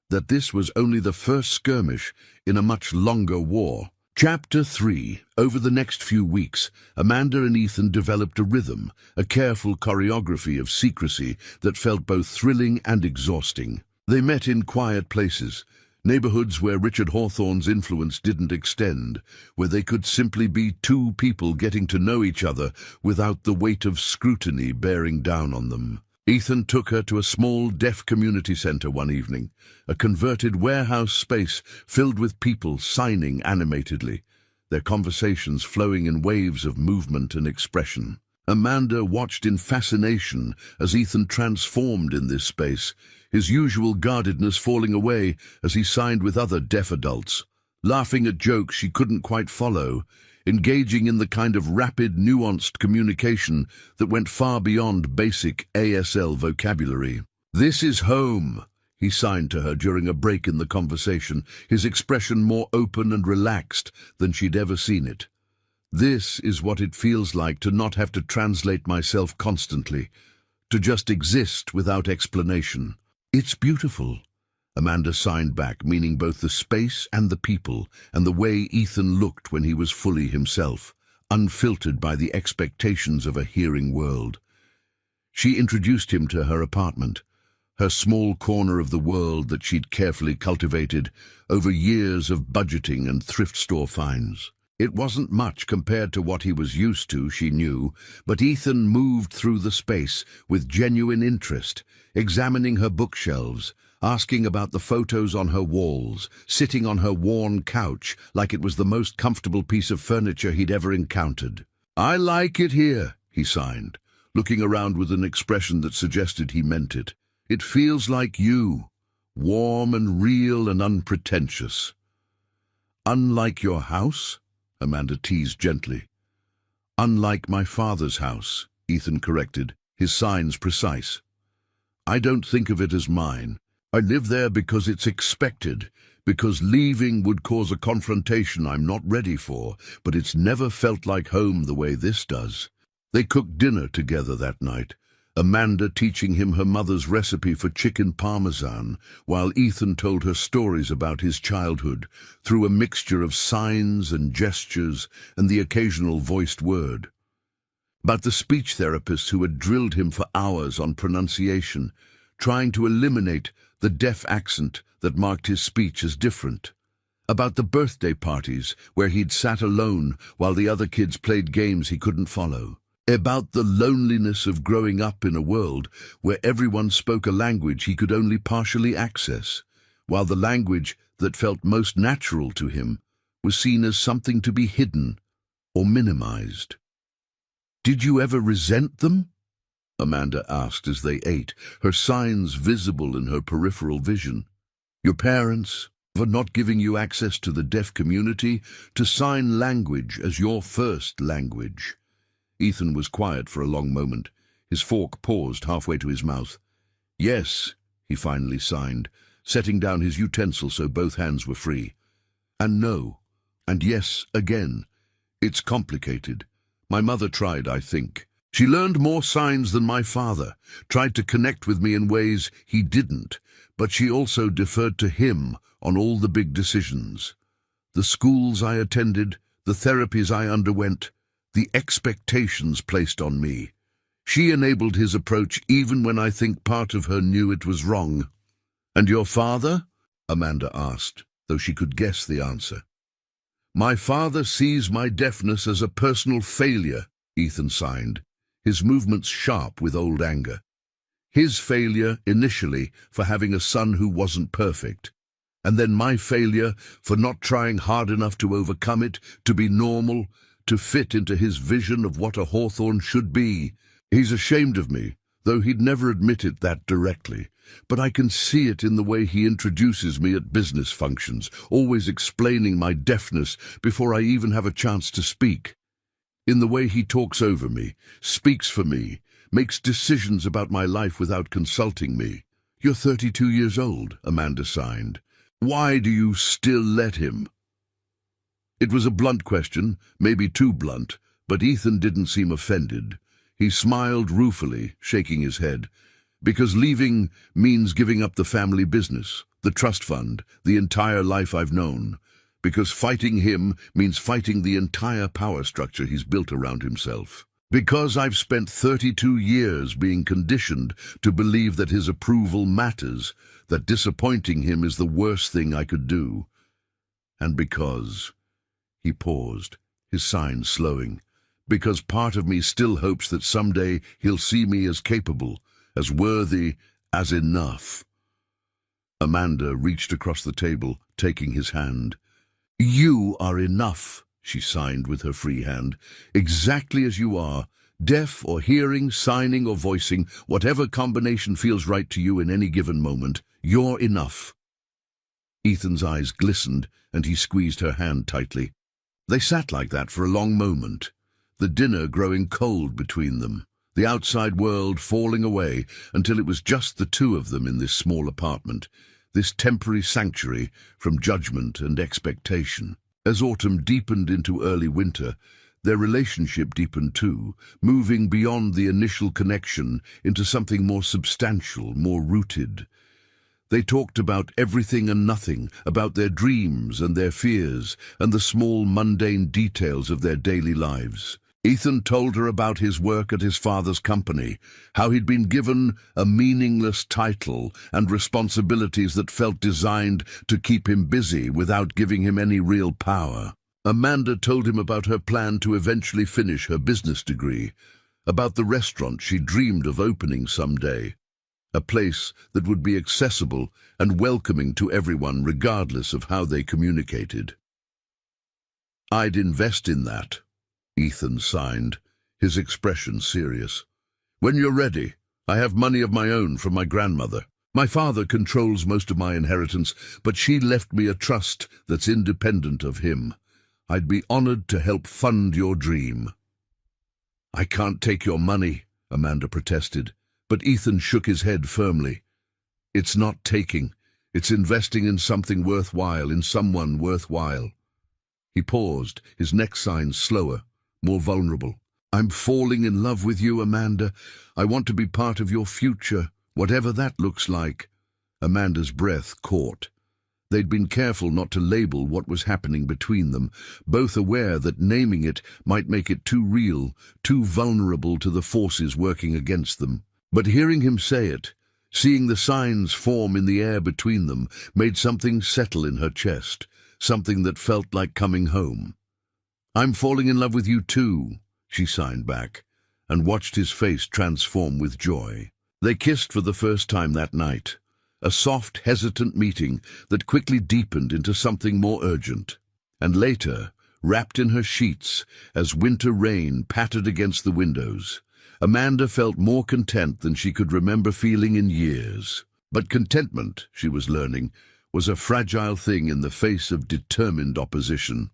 That this was only the first skirmish in a much longer war. Chapter 3. Over the next few weeks, Amanda and Ethan developed a rhythm, a careful choreography of secrecy that felt both thrilling and exhausting. They met in quiet places, neighborhoods where Richard Hawthorne's influence didn't extend, where they could simply be two people getting to know each other without the weight of scrutiny bearing down on them. Ethan took her to a small deaf community center one evening, a converted warehouse space filled with people signing animatedly, their conversations flowing in waves of movement and expression. Amanda watched in fascination as Ethan transformed in this space, his usual guardedness falling away as he signed with other deaf adults, laughing at jokes she couldn't quite follow, engaging in the kind of rapid, nuanced communication that went far beyond basic ASL vocabulary. "This is home," he signed to her during a break in the conversation, his expression more open and relaxed than she'd ever seen it. "This is what it feels like to not have to translate myself constantly, to just exist without explanation." "It's beautiful," Amanda signed back, meaning both the space and the people, and the way Ethan looked when he was fully himself, unfiltered by the expectations of a hearing world. She introduced him to her apartment, her small corner of the world that she'd carefully cultivated over years of budgeting and thrift store finds. It wasn't much compared to what he was used to, she knew, but Ethan moved through the space with genuine interest, examining her bookshelves, asking about the photos on her walls, sitting on her worn couch like it was the most comfortable piece of furniture he'd ever encountered. "I like it here," he signed, looking around with an expression that suggested he meant it. "It feels like you, warm and real and unpretentious." "Unlike your house?" Amanda teased gently. "Unlike my father's house," Ethan corrected, his signs precise. "I don't think of it as mine. I live there because it's expected, because leaving would cause a confrontation I'm not ready for, but it's never felt like home the way this does." They cooked dinner together that night, Amanda teaching him her mother's recipe for chicken parmesan, while Ethan told her stories about his childhood through a mixture of signs and gestures and the occasional voiced word. About the speech therapist who had drilled him for hours on pronunciation, trying to eliminate the deaf accent that marked his speech as different. About the birthday parties where he'd sat alone while the other kids played games he couldn't follow. About the loneliness of growing up in a world where everyone spoke a language he could only partially access, while the language that felt most natural to him was seen as something to be hidden or minimized. "Did you ever resent them?" Amanda asked as they ate, her signs visible in her peripheral vision. "Your parents, for not giving you access to the deaf community, to sign language as your first language." Ethan was quiet for a long moment. His fork paused halfway to his mouth. "Yes," he finally signed, setting down his utensil so both hands were free. "And no, and yes again. It's complicated. My mother tried, I think. She learned more signs than my father, tried to connect with me in ways he didn't, but she also deferred to him on all the big decisions. The schools I attended, the therapies I underwent, the expectations placed on me. She enabled his approach even when I think part of her knew it was wrong." "And your father?" Amanda asked, though she could guess the answer. "My father sees my deafness as a personal failure," Ethan signed, his movements sharp with old anger. His failure, initially, for having a son who wasn't perfect. And then my failure for not trying hard enough to overcome it, to be normal, to fit into his vision of what a Hawthorne should be. He's ashamed of me, though he'd never admit it that directly. But I can see it in the way he introduces me at business functions, always explaining my deafness before I even have a chance to speak. In the way he talks over me, speaks for me, makes decisions about my life without consulting me. "You're 32 years old," Amanda signed. "Why do you still let him?" It was a blunt question, maybe too blunt, but Ethan didn't seem offended. He smiled ruefully, shaking his head. "Because leaving means giving up the family business, the trust fund, the entire life I've known. Because fighting him means fighting the entire power structure he's built around himself. Because I've spent 32 years being conditioned to believe that his approval matters, that disappointing him is the worst thing I could do. And because—" He paused, his sign slowing. "Because part of me still hopes that someday he'll see me as capable, as worthy, as enough." Amanda reached across the table, taking his hand. "You are enough," she signed with her free hand. "Exactly as you are, deaf or hearing, signing or voicing, whatever combination feels right to you in any given moment, you're enough." Ethan's eyes glistened, and he squeezed her hand tightly. They sat like that for a long moment, the dinner growing cold between them, the outside world falling away until it was just the two of them in this small apartment, this temporary sanctuary from judgment and expectation. As autumn deepened into early winter, their relationship deepened too, moving beyond the initial connection into something more substantial, more rooted. They talked about everything and nothing, about their dreams and their fears, and the small mundane details of their daily lives. Ethan told her about his work at his father's company, how he'd been given a meaningless title and responsibilities that felt designed to keep him busy without giving him any real power. Amanda told him about her plan to eventually finish her business degree, about the restaurant she dreamed of opening someday, a place that would be accessible and welcoming to everyone regardless of how they communicated. "I'd invest in that," Ethan signed, his expression serious. "When you're ready, I have money of my own from my grandmother. My father controls most of my inheritance, but she left me a trust that's independent of him. I'd be honored to help fund your dream." "I can't take your money," Amanda protested, but Ethan shook his head firmly. "It's not taking. It's investing in something worthwhile, in someone worthwhile." He paused, his neck sign slower, more vulnerable. "I'm falling in love with you, Amanda. I want to be part of your future, whatever that looks like." Amanda's breath caught. They'd been careful not to label what was happening between them, both aware that naming it might make it too real, too vulnerable to the forces working against them. But hearing him say it, seeing the signs form in the air between them, made something settle in her chest, something that felt like coming home. "I'm falling in love with you too," she signed back, and watched his face transform with joy. They kissed for the first time that night, a soft, hesitant meeting that quickly deepened into something more urgent. And later, wrapped in her sheets, as winter rain pattered against the windows, Amanda felt more content than she could remember feeling in years. But contentment, she was learning, was a fragile thing in the face of determined opposition.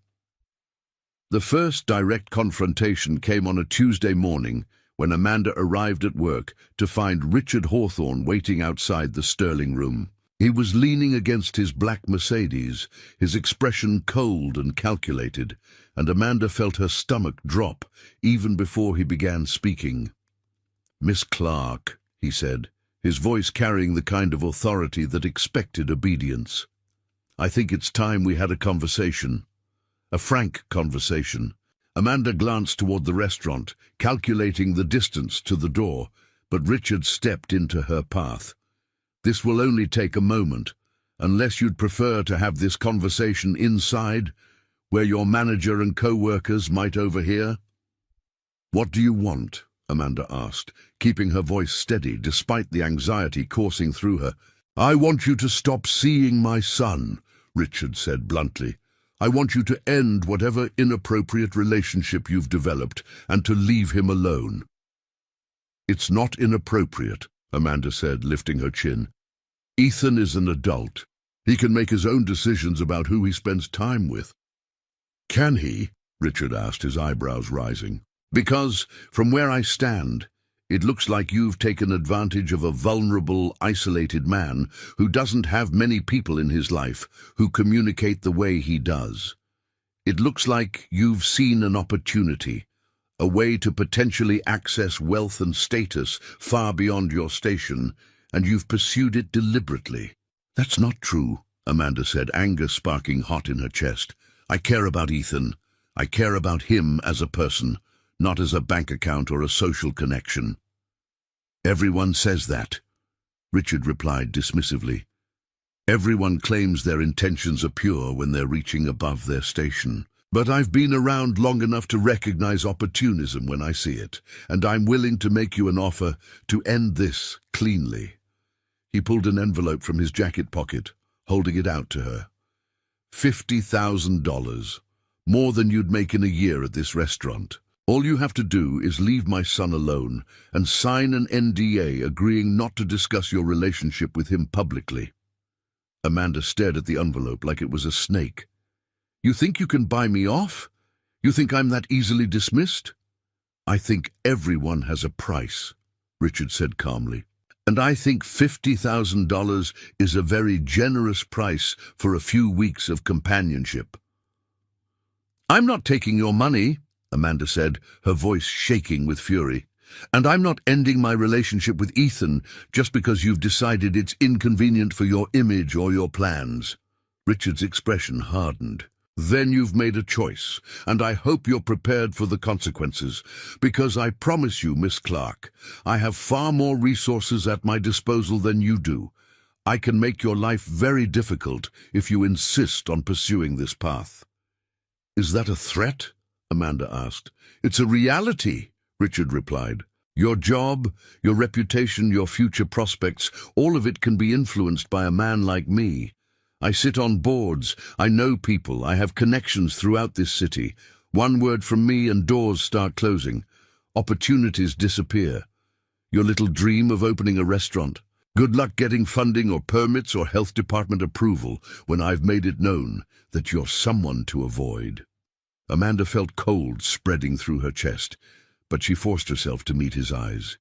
The first direct confrontation came on a Tuesday morning when Amanda arrived at work to find Richard Hawthorne waiting outside the Sterling room. He was leaning against his black Mercedes, his expression cold and calculated, and Amanda felt her stomach drop even before he began speaking. "Miss Clark," he said, his voice carrying the kind of authority that expected obedience. "I think it's time we had a conversation. A frank conversation." Amanda glanced toward the restaurant, calculating the distance to the door, but Richard stepped into her path. "This will only take a moment. unless you'd prefer to have this conversation inside, where your manager and co-workers might overhear." "What do you want?" Amanda asked, keeping her voice steady despite the anxiety coursing through her. "I want you to stop seeing my son," Richard said bluntly. "I want you to end whatever inappropriate relationship you've developed and to leave him alone." "It's not inappropriate," Amanda said, lifting her chin. "Ethan is an adult. He can make his own decisions about who he spends time with." "Can he?" Richard asked, his eyebrows rising. "Because, from where I stand, it looks like you've taken advantage of a vulnerable, isolated man who doesn't have many people in his life who communicate the way he does. It looks like you've seen an opportunity, a way to potentially access wealth and status far beyond your station, and you've pursued it deliberately." "That's not true," Amanda said, anger sparking hot in her chest. "I care about Ethan. I care about him as a person, not as a bank account or a social connection." "Everyone says that," Richard replied dismissively. "Everyone claims their intentions are pure when they're reaching above their station. But I've been around long enough to recognize opportunism when I see it, and I'm willing to make you an offer to end this cleanly." He pulled an envelope from his jacket pocket, holding it out to her. $50,000, more than you'd make in a year at this restaurant. All you have to do is leave my son alone and sign an NDA agreeing not to discuss your relationship with him publicly." Amanda stared at the envelope like it was a snake. "You think you can buy me off? You think I'm that easily dismissed?" "I think everyone has a price," Richard said calmly. "And I think $50,000 is a very generous price for a few weeks of companionship." "I'm not taking your money," Amanda said, her voice shaking with fury. "And I'm not ending my relationship with Ethan just because you've decided it's inconvenient for your image or your plans." Richard's expression hardened. "Then you've made a choice, and I hope you're prepared for the consequences, because I promise you, Miss Clark, I have far more resources at my disposal than you do. I can make your life very difficult if you insist on pursuing this path." "Is that a threat?" Amanda asked. "It's a reality," Richard replied. "Your job, your reputation, your future prospects, all of it can be influenced by a man like me. I sit on boards, I know people, I have connections throughout this city. One word from me and doors start closing. Opportunities disappear. Your little dream of opening a restaurant? Good luck getting funding or permits or health department approval when I've made it known that you're someone to avoid." Amanda felt cold spreading through her chest, but she forced herself to meet his eyes.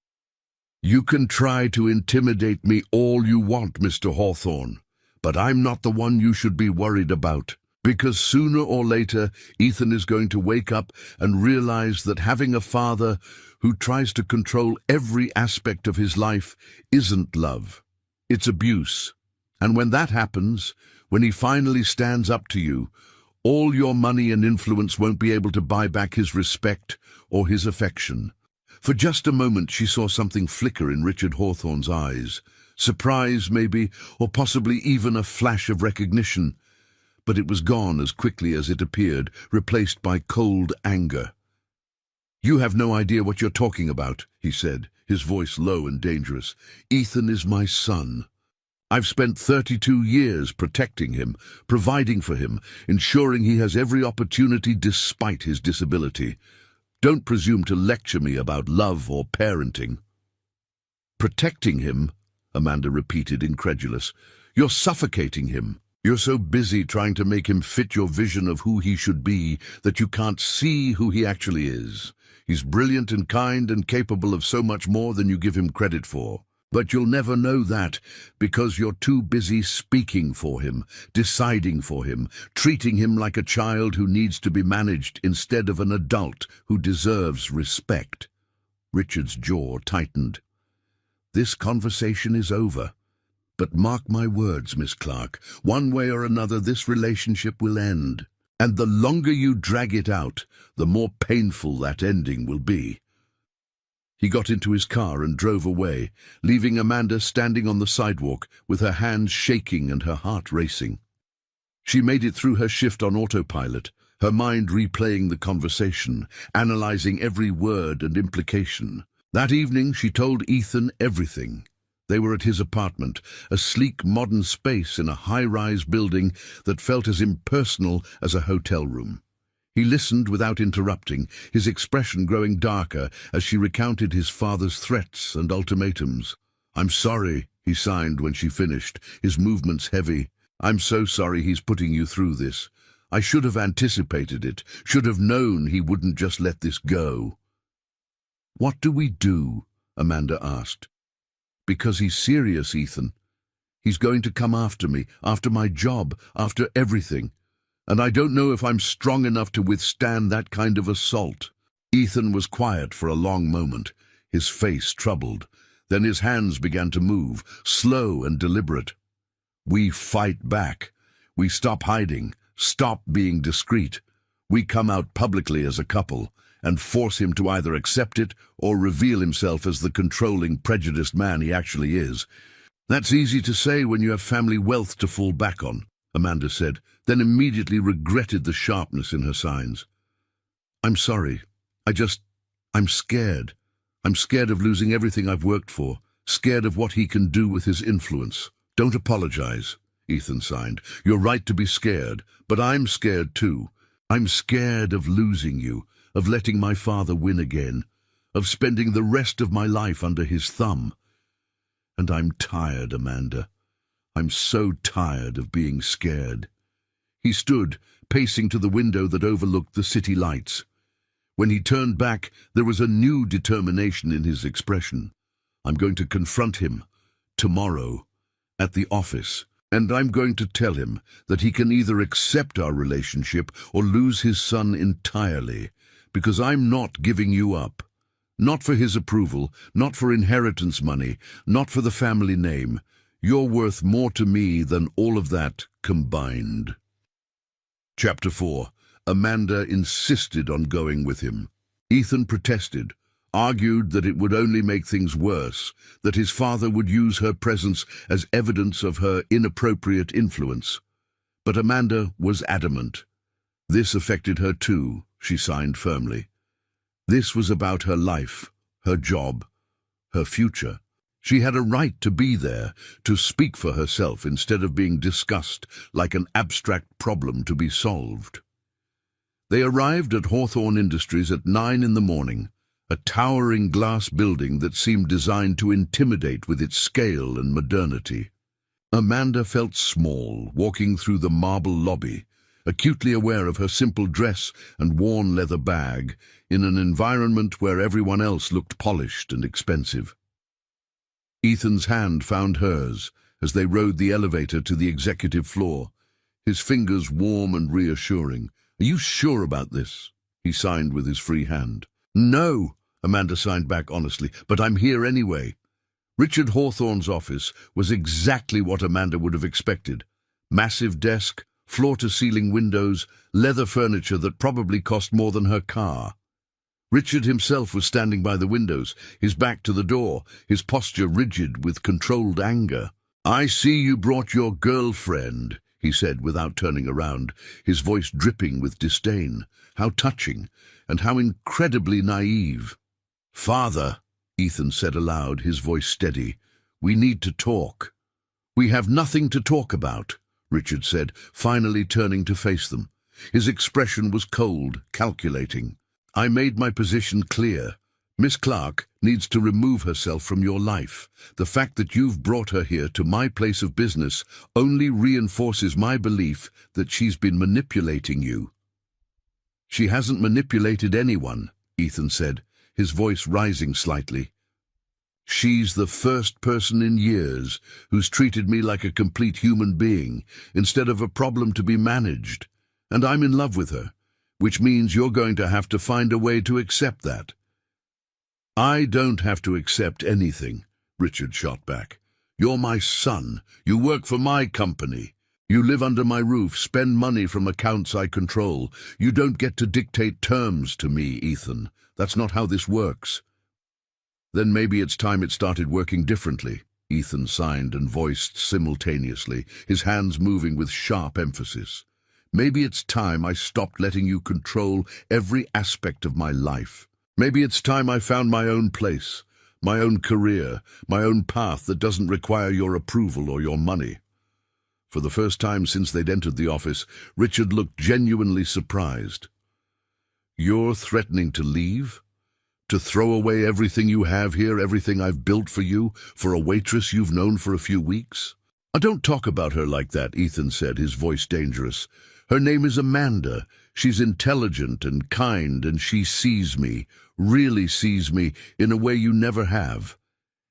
"You can try to intimidate me all you want, Mr. Hawthorne, but I'm not the one you should be worried about, because sooner or later Ethan is going to wake up and realize that having a father who tries to control every aspect of his life isn't love. It's abuse. And when that happens, when he finally stands up to you, all your money and influence won't be able to buy back his respect or his affection." For just a moment she saw something flicker in Richard Hawthorne's eyes. Surprise, maybe, or possibly even a flash of recognition. But it was gone as quickly as it appeared, replaced by cold anger. "You have no idea what you're talking about," he said, his voice low and dangerous. "Ethan is my son. I've spent 32 years protecting him, providing for him, ensuring he has every opportunity despite his disability. Don't presume to lecture me about love or parenting." "Protecting him?" Amanda repeated, incredulous. "You're suffocating him. You're so busy trying to make him fit your vision of who he should be that you can't see who he actually is. He's brilliant and kind and capable of so much more than you give him credit for. But you'll never know that because you're too busy speaking for him, deciding for him, treating him like a child who needs to be managed instead of an adult who deserves respect." Richard's jaw tightened. "This conversation is over. But mark my words, Miss Clark, one way or another this relationship will end. And the longer you drag it out, the more painful that ending will be." He got into his car and drove away, leaving Amanda standing on the sidewalk with her hands shaking and her heart racing. She made it through her shift on autopilot, her mind replaying the conversation, analyzing every word and implication. That evening she told Ethan everything. They were at his apartment, a sleek modern space in a high-rise building that felt as impersonal as a hotel room. He listened without interrupting, his expression growing darker as she recounted his father's threats and ultimatums. "I'm sorry," he signed when she finished, his movements heavy. "I'm so sorry he's putting you through this. I should have anticipated it, should have known he wouldn't just let this go." "What do we do?" Amanda asked. "Because he's serious, Ethan. He's going to come after me, after my job, after everything. And I don't know if I'm strong enough to withstand that kind of assault." Ethan was quiet for a long moment, his face troubled. Then his hands began to move, slow and deliberate. "We fight back. We stop hiding, stop being discreet. We come out publicly as a couple and force him to either accept it or reveal himself as the controlling, prejudiced man he actually is. That's easy to say when you have family wealth to fall back on," Amanda said, then immediately regretted the sharpness in her signs. "I'm sorry. I'm scared. I'm scared of losing everything I've worked for, scared of what he can do with his influence." "Don't apologize," Ethan signed. "You're right to be scared, but I'm scared too. I'm scared of losing you, of letting my father win again, of spending the rest of my life under his thumb. And I'm tired, Amanda. I'm so tired of being scared." He stood, pacing to the window that overlooked the city lights. When he turned back, there was a new determination in his expression. "I'm going to confront him, tomorrow, at the office, and I'm going to tell him that he can either accept our relationship or lose his son entirely, because I'm not giving you up. Not for his approval, not for inheritance money, not for the family name. You're worth more to me than all of that combined." Chapter 4. Amanda insisted on going with him. Ethan protested, argued that it would only make things worse, that his father would use her presence as evidence of her inappropriate influence. But Amanda was adamant. This affected her too, she signed firmly. This was about her life, her job, her future. She had a right to be there, to speak for herself instead of being discussed like an abstract problem to be solved. They arrived at Hawthorne Industries at 9 in the morning, a towering glass building that seemed designed to intimidate with its scale and modernity. Amanda felt small, walking through the marble lobby, acutely aware of her simple dress and worn leather bag, in an environment where everyone else looked polished and expensive. Ethan's hand found hers as they rode the elevator to the executive floor, his fingers warm and reassuring. "Are you sure about this?" he signed with his free hand. "No," Amanda signed back honestly, "but I'm here anyway." Richard Hawthorne's office was exactly what Amanda would have expected. Massive desk, floor-to-ceiling windows, leather furniture that probably cost more than her car. Richard himself was standing by the windows, his back to the door, his posture rigid with controlled anger. "I see you brought your girlfriend," he said without turning around, his voice dripping with disdain. How touching, and how incredibly naive. "Father," Ethan said aloud, his voice steady, "we need to talk." "We have nothing to talk about," Richard said, finally turning to face them. His expression was cold, calculating. "I made my position clear. Miss Clark needs to remove herself from your life. The fact that you've brought her here to my place of business only reinforces my belief that she's been manipulating you." "She hasn't manipulated anyone," Ethan said, his voice rising slightly. "She's the first person in years who's treated me like a complete human being instead of a problem to be managed. And I'm in love with her, which means you're going to have to find a way to accept that." "I don't have to accept anything," Richard shot back. "You're my son. You work for my company. You live under my roof, spend money from accounts I control. You don't get to dictate terms to me, Ethan. That's not how this works." Then maybe it's time it started working differently, Ethan signed and voiced simultaneously, his hands moving with sharp emphasis. Maybe it's time I stopped letting you control every aspect of my life. Maybe it's time I found my own place, my own career, my own path that doesn't require your approval or your money. For the first time since they'd entered the office, Richard looked genuinely surprised. You're threatening to leave? To throw away everything you have here, everything I've built for you, for a waitress you've known for a few weeks? Don't talk about her like that, Ethan said, his voice dangerous. Her name is Amanda. She's intelligent and kind, and she sees me, really sees me, in a way you never have.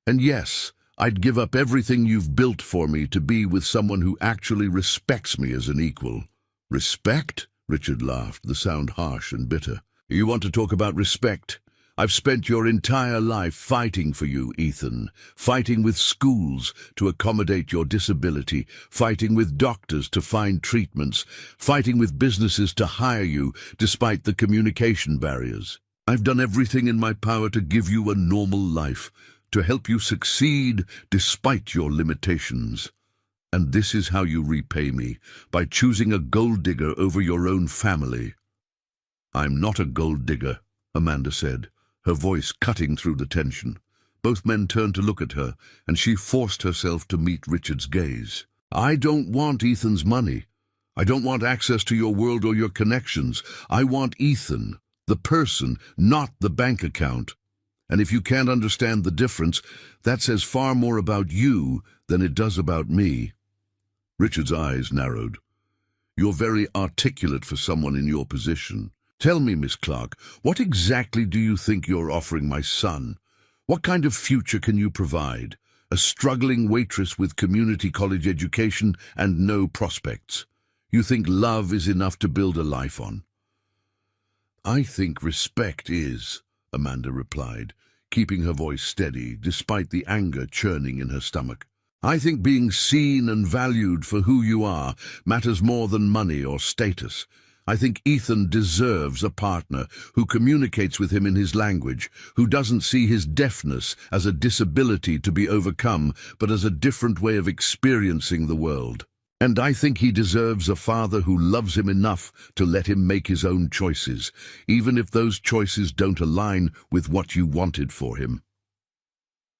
And yes, I'd give up everything you've built for me to be with someone who actually respects me as an equal. Respect? Richard laughed, the sound harsh and bitter. You want to talk about respect? I've spent your entire life fighting for you, Ethan, fighting with schools to accommodate your disability, fighting with doctors to find treatments, fighting with businesses to hire you despite the communication barriers. I've done everything in my power to give you a normal life, to help you succeed despite your limitations. And this is how you repay me, by choosing a gold digger over your own family. I'm not a gold digger, Amanda said, her voice cutting through the tension. Both men turned to look at her, and she forced herself to meet Richard's gaze. I don't want Ethan's money. I don't want access to your world or your connections. I want Ethan, the person, not the bank account. And if you can't understand the difference, that says far more about you than it does about me. Richard's eyes narrowed. You're very articulate for someone in your position. Tell me, Miss Clark, what exactly do you think you're offering my son? What kind of future can you provide? A struggling waitress with community college education and no prospects. You think love is enough to build a life on? I think respect is, Amanda replied, keeping her voice steady despite the anger churning in her stomach. I think being seen and valued for who you are matters more than money or status. I think Ethan deserves a partner who communicates with him in his language, who doesn't see his deafness as a disability to be overcome, but as a different way of experiencing the world. And I think he deserves a father who loves him enough to let him make his own choices, even if those choices don't align with what you wanted for him.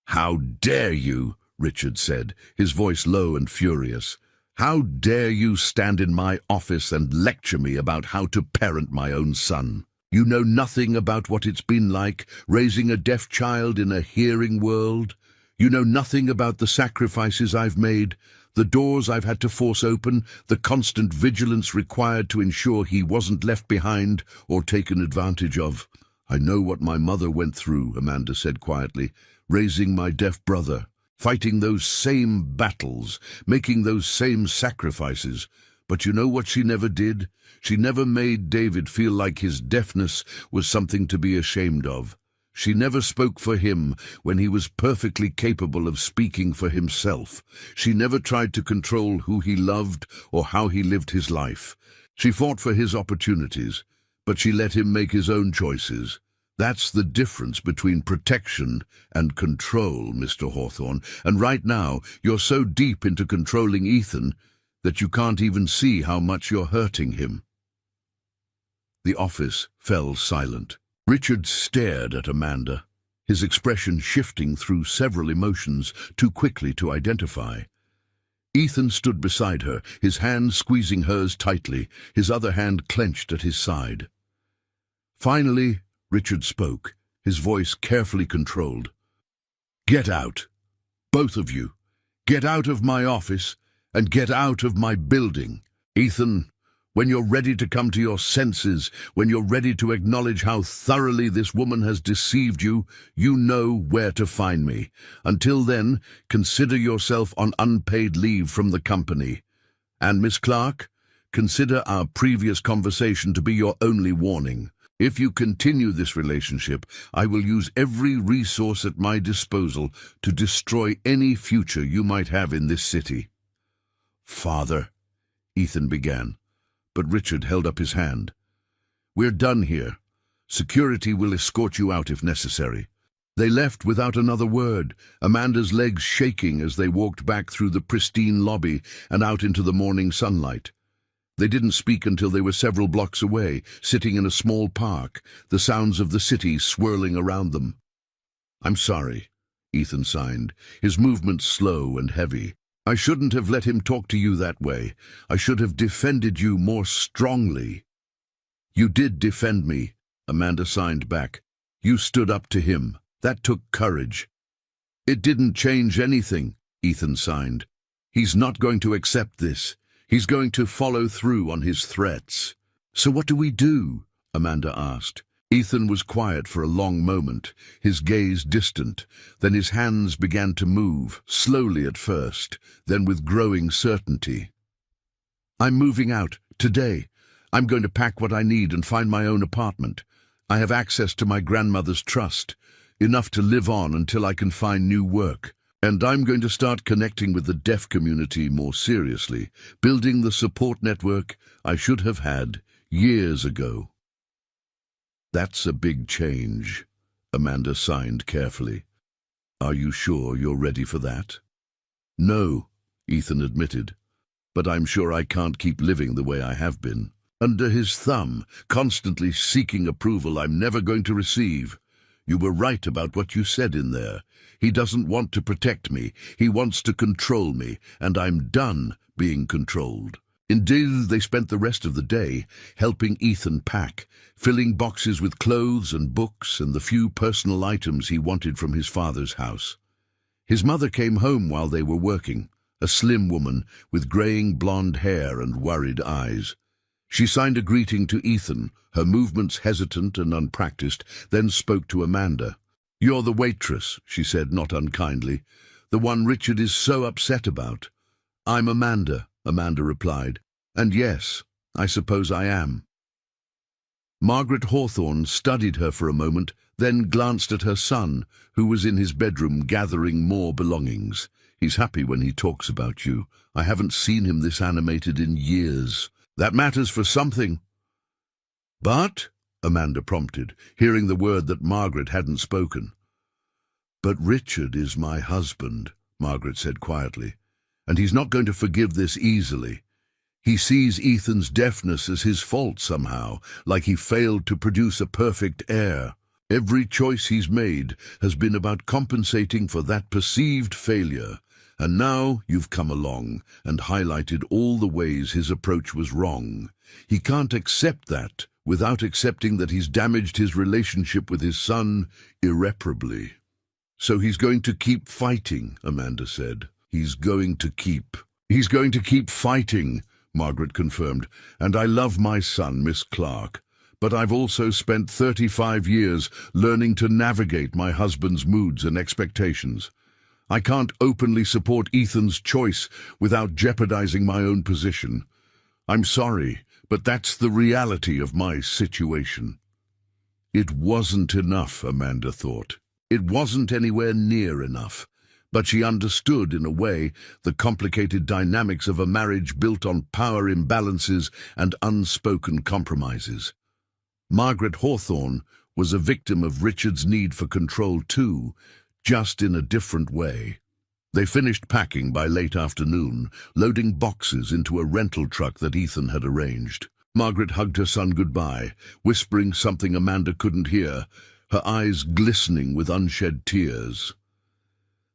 How dare you, Richard said, his voice low and furious. How dare you stand in my office and lecture me about how to parent my own son? You know nothing about what it's been like raising a deaf child in a hearing world. You know nothing about the sacrifices I've made, the doors I've had to force open, the constant vigilance required to ensure he wasn't left behind or taken advantage of. I know what my mother went through, Amanda said quietly, raising my deaf brother. Fighting those same battles, making those same sacrifices. But you know what she never did? She never made David feel like his deafness was something to be ashamed of. She never spoke for him when he was perfectly capable of speaking for himself. She never tried to control who he loved or how he lived his life. She fought for his opportunities, but she let him make his own choices. That's the difference between protection and control, Mr. Hawthorne, and right now you're so deep into controlling Ethan that you can't even see how much you're hurting him. The office fell silent. Richard stared at Amanda, his expression shifting through several emotions too quickly to identify. Ethan stood beside her, his hand squeezing hers tightly, his other hand clenched at his side. Finally, Richard spoke, his voice carefully controlled. Get out. Both of you. Get out of my office and get out of my building. Ethan, when you're ready to come to your senses, when you're ready to acknowledge how thoroughly this woman has deceived you, you know where to find me. Until then, consider yourself on unpaid leave from the company. And Miss Clark, consider our previous conversation to be your only warning. If you continue this relationship, I will use every resource at my disposal to destroy any future you might have in this city. Father, Ethan began, but Richard held up his hand. We're done here. Security will escort you out if necessary. They left without another word, Amanda's legs shaking as they walked back through the pristine lobby and out into the morning sunlight. They didn't speak until they were several blocks away, sitting in a small park, the sounds of the city swirling around them. "I'm sorry," Ethan signed, his movements slow and heavy. "I shouldn't have let him talk to you that way. I should have defended you more strongly." "You did defend me," Amanda signed back. "You stood up to him. That took courage." "It didn't change anything," Ethan signed. "He's not going to accept this. He's going to follow through on his threats." "So what do we do?" Amanda asked. Ethan was quiet for a long moment, his gaze distant. Then his hands began to move, slowly at first, then with growing certainty. "I'm moving out, today. I'm going to pack what I need and find my own apartment. I have access to my grandmother's trust, enough to live on until I can find new work. And I'm going to start connecting with the deaf community more seriously, building the support network I should have had years ago." "That's a big change," Amanda signed carefully. "Are you sure you're ready for that?" "No," Ethan admitted, "but I'm sure I can't keep living the way I have been. Under his thumb, constantly seeking approval I'm never going to receive. You were right about what you said in there. He doesn't want to protect me. He wants to control me, and I'm done being controlled." Indeed, they spent the rest of the day helping Ethan pack, filling boxes with clothes and books and the few personal items he wanted from his father's house. His mother came home while they were working, a slim woman with graying blonde hair and worried eyes. She signed a greeting to Ethan, her movements hesitant and unpracticed, then spoke to Amanda. "You're the waitress," she said, not unkindly, "the one Richard is so upset about." "I'm Amanda," Amanda replied, "and yes, I suppose I am." Margaret Hawthorne studied her for a moment, then glanced at her son, who was in his bedroom gathering more belongings. "He's happy when he talks about you. I haven't seen him this animated in years. That matters for something." "But," Amanda prompted, hearing the word that Margaret hadn't spoken. "But Richard is my husband," Margaret said quietly, "and he's not going to forgive this easily. He sees Ethan's deafness as his fault somehow, like he failed to produce a perfect heir. Every choice he's made has been about compensating for that perceived failure. And now you've come along and highlighted all the ways his approach was wrong. He can't accept that without accepting that he's damaged his relationship with his son irreparably." "So he's going to keep fighting," Amanda said. He's going to keep fighting," Margaret confirmed. "And I love my son, Miss Clark. But I've also spent 35 years learning to navigate my husband's moods and expectations. I can't openly support Ethan's choice without jeopardizing my own position. I'm sorry, but that's the reality of my situation." It wasn't enough, Amanda thought. It wasn't anywhere near enough. But she understood, in a way, the complicated dynamics of a marriage built on power imbalances and unspoken compromises. Margaret Hawthorne was a victim of Richard's need for control too, just in a different way. They finished packing by late afternoon, loading boxes into a rental truck that Ethan had arranged. Margaret hugged her son goodbye, whispering something Amanda couldn't hear, her eyes glistening with unshed tears.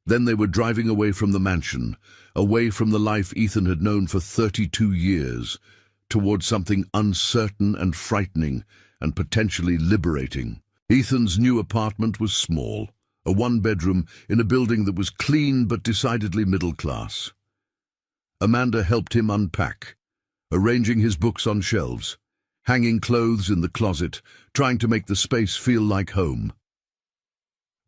Then they were driving away from the mansion, away from the life Ethan had known for 32 years, towards something uncertain and frightening and potentially liberating. Ethan's new apartment was small, a one-bedroom in a building that was clean but decidedly middle-class. Amanda helped him unpack, arranging his books on shelves, hanging clothes in the closet, trying to make the space feel like home.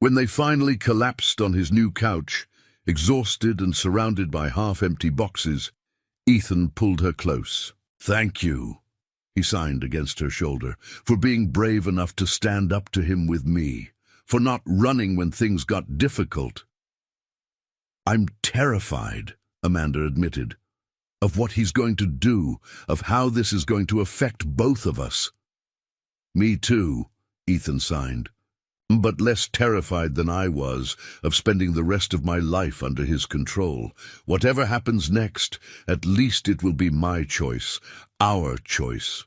When they finally collapsed on his new couch, exhausted and surrounded by half-empty boxes, Ethan pulled her close. "Thank you," he signed against her shoulder, "for being brave enough to stand up to him with me, for not running when things got difficult." "I'm terrified," Amanda admitted, "of what he's going to do, of how this is going to affect both of us." "Me too," Ethan signed. but less terrified than I was of spending the rest of my life under his control. Whatever happens next, at least it will be my choice, our choice.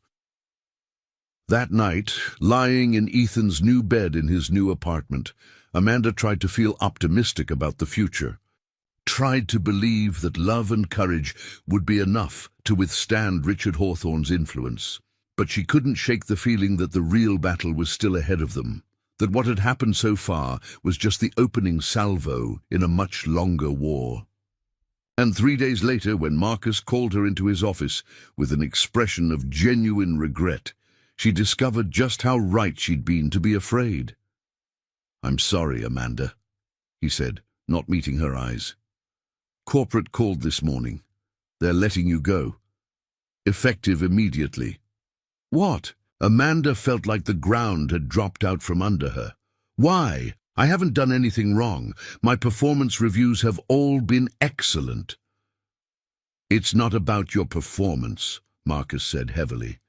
That night, lying in Ethan's new bed in his new apartment, Amanda tried to feel optimistic about the future. Tried to believe that love and courage would be enough to withstand Richard Hawthorne's influence. But she couldn't shake the feeling that the real battle was still ahead of them, that what had happened so far was just the opening salvo in a much longer war. And 3 days later, when Marcus called her into his office with an expression of genuine regret, she discovered just how right she'd been to be afraid. "I'm sorry, Amanda," he said, not meeting her eyes. "Corporate called this morning. They're letting you go. Effective immediately." "What?" Amanda felt like the ground had dropped out from under her. "Why? I haven't done anything wrong. My performance reviews have all been excellent." "It's not about your performance," Marcus said heavily.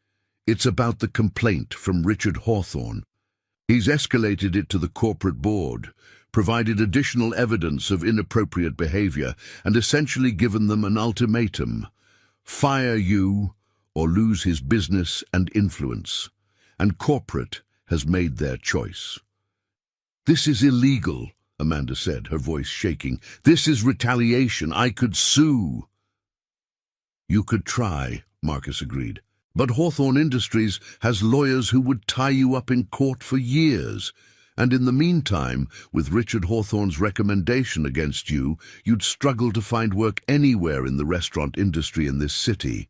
"It's about the complaint from Richard Hawthorne. He's escalated it to the corporate board, provided additional evidence of inappropriate behavior, and essentially given them an ultimatum: fire you or lose his business and influence. And corporate has made their choice." "This is illegal," Amanda said, her voice shaking. "This is retaliation. I could sue." "You could try," Marcus agreed. "But Hawthorne Industries has lawyers who would tie you up in court for years. And in the meantime, with Richard Hawthorne's recommendation against you, you'd struggle to find work anywhere in the restaurant industry in this city."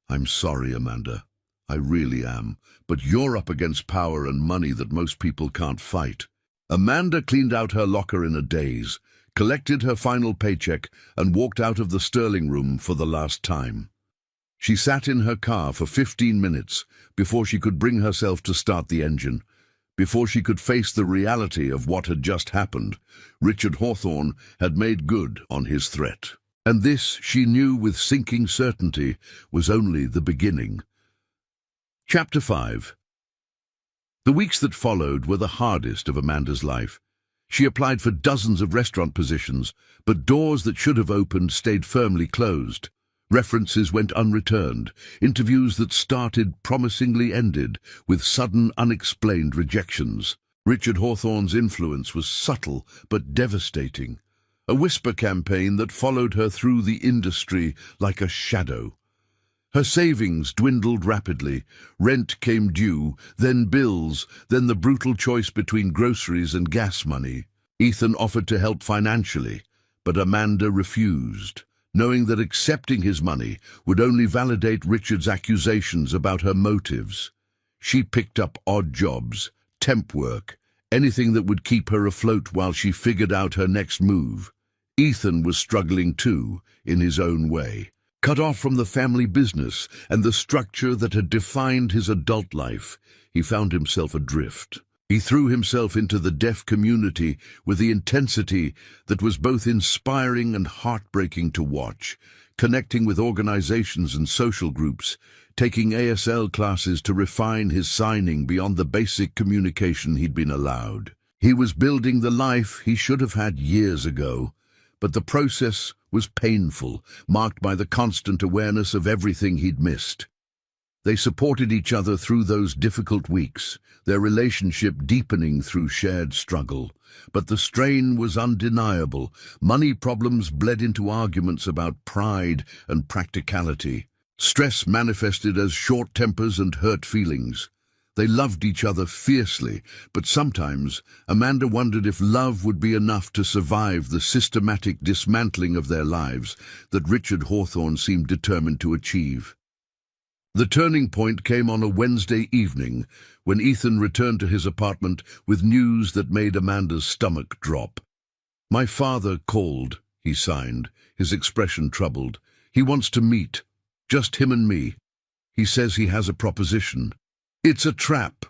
"I'm sorry, Amanda. I really am. But you're up against power and money that most people can't fight." Amanda cleaned out her locker in a daze, collected her final paycheck, and walked out of the Sterling room for the last time. She sat in her car for 15 minutes before she could bring herself to start the engine, before she could face the reality of what had just happened. Richard Hawthorne had made good on his threat. And this, she knew with sinking certainty, was only the beginning. Chapter 5. The weeks that followed were the hardest of Amanda's life. She applied for dozens of restaurant positions, but doors that should have opened stayed firmly closed. References went unreturned. Interviews that started promisingly ended with sudden, unexplained rejections. Richard Hawthorne's influence was subtle but devastating. A whisper campaign that followed her through the industry like a shadow. Her savings dwindled rapidly. Rent came due, then bills, then the brutal choice between groceries and gas money. Ethan offered to help financially, but Amanda refused, knowing that accepting his money would only validate Richard's accusations about her motives. She picked up odd jobs, temp work, anything that would keep her afloat while she figured out her next move. Ethan was struggling too, in his own way. Cut off from the family business and the structure that had defined his adult life, he found himself adrift. He threw himself into the deaf community with the intensity that was both inspiring and heartbreaking to watch, connecting with organizations and social groups, taking ASL classes to refine his signing beyond the basic communication he'd been allowed. He was building the life he should have had years ago, but the process was painful, marked by the constant awareness of everything he'd missed. They supported each other through those difficult weeks, their relationship deepening through shared struggle. But the strain was undeniable. Money problems bled into arguments about pride and practicality. Stress manifested as short tempers and hurt feelings. They loved each other fiercely, but sometimes Amanda wondered if love would be enough to survive the systematic dismantling of their lives that Richard Hawthorne seemed determined to achieve. The turning point came on a Wednesday evening when Ethan returned to his apartment with news that made Amanda's stomach drop. "My father called," he signed, his expression troubled. "He wants to meet. Just him and me. He says he has a proposition." "It's a trap,"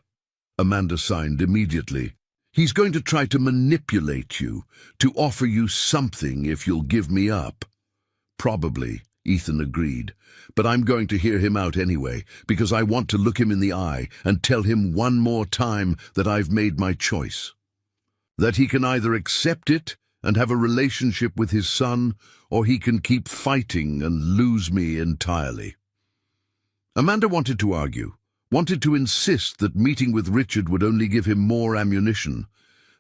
Amanda signed immediately. "He's going to try to manipulate you, to offer you something if you'll give me up." "Probably," Ethan agreed. But I'm going to hear him out anyway, because I want to look him in the eye and tell him one more time that I've made my choice. That he can either accept it and have a relationship with his son, or he can keep fighting and lose me entirely. Amanda wanted to argue, wanted to insist that meeting with Richard would only give him more ammunition,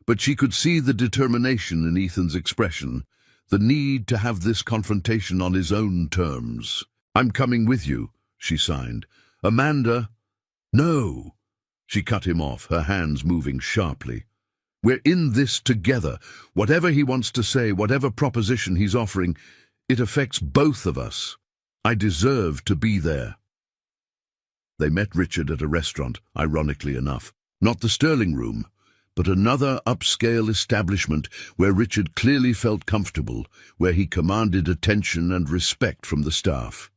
but she could see the determination in Ethan's expression, the need to have this confrontation on his own terms. "I'm coming with you," she signed. "Amanda—" "No!" She cut him off, her hands moving sharply. "We're in this together. Whatever he wants to say, whatever proposition he's offering, it affects both of us. I deserve to be there." They met Richard at a restaurant, ironically enough. Not the Sterling Room, but another upscale establishment where Richard clearly felt comfortable, where he commanded attention and respect from the staff.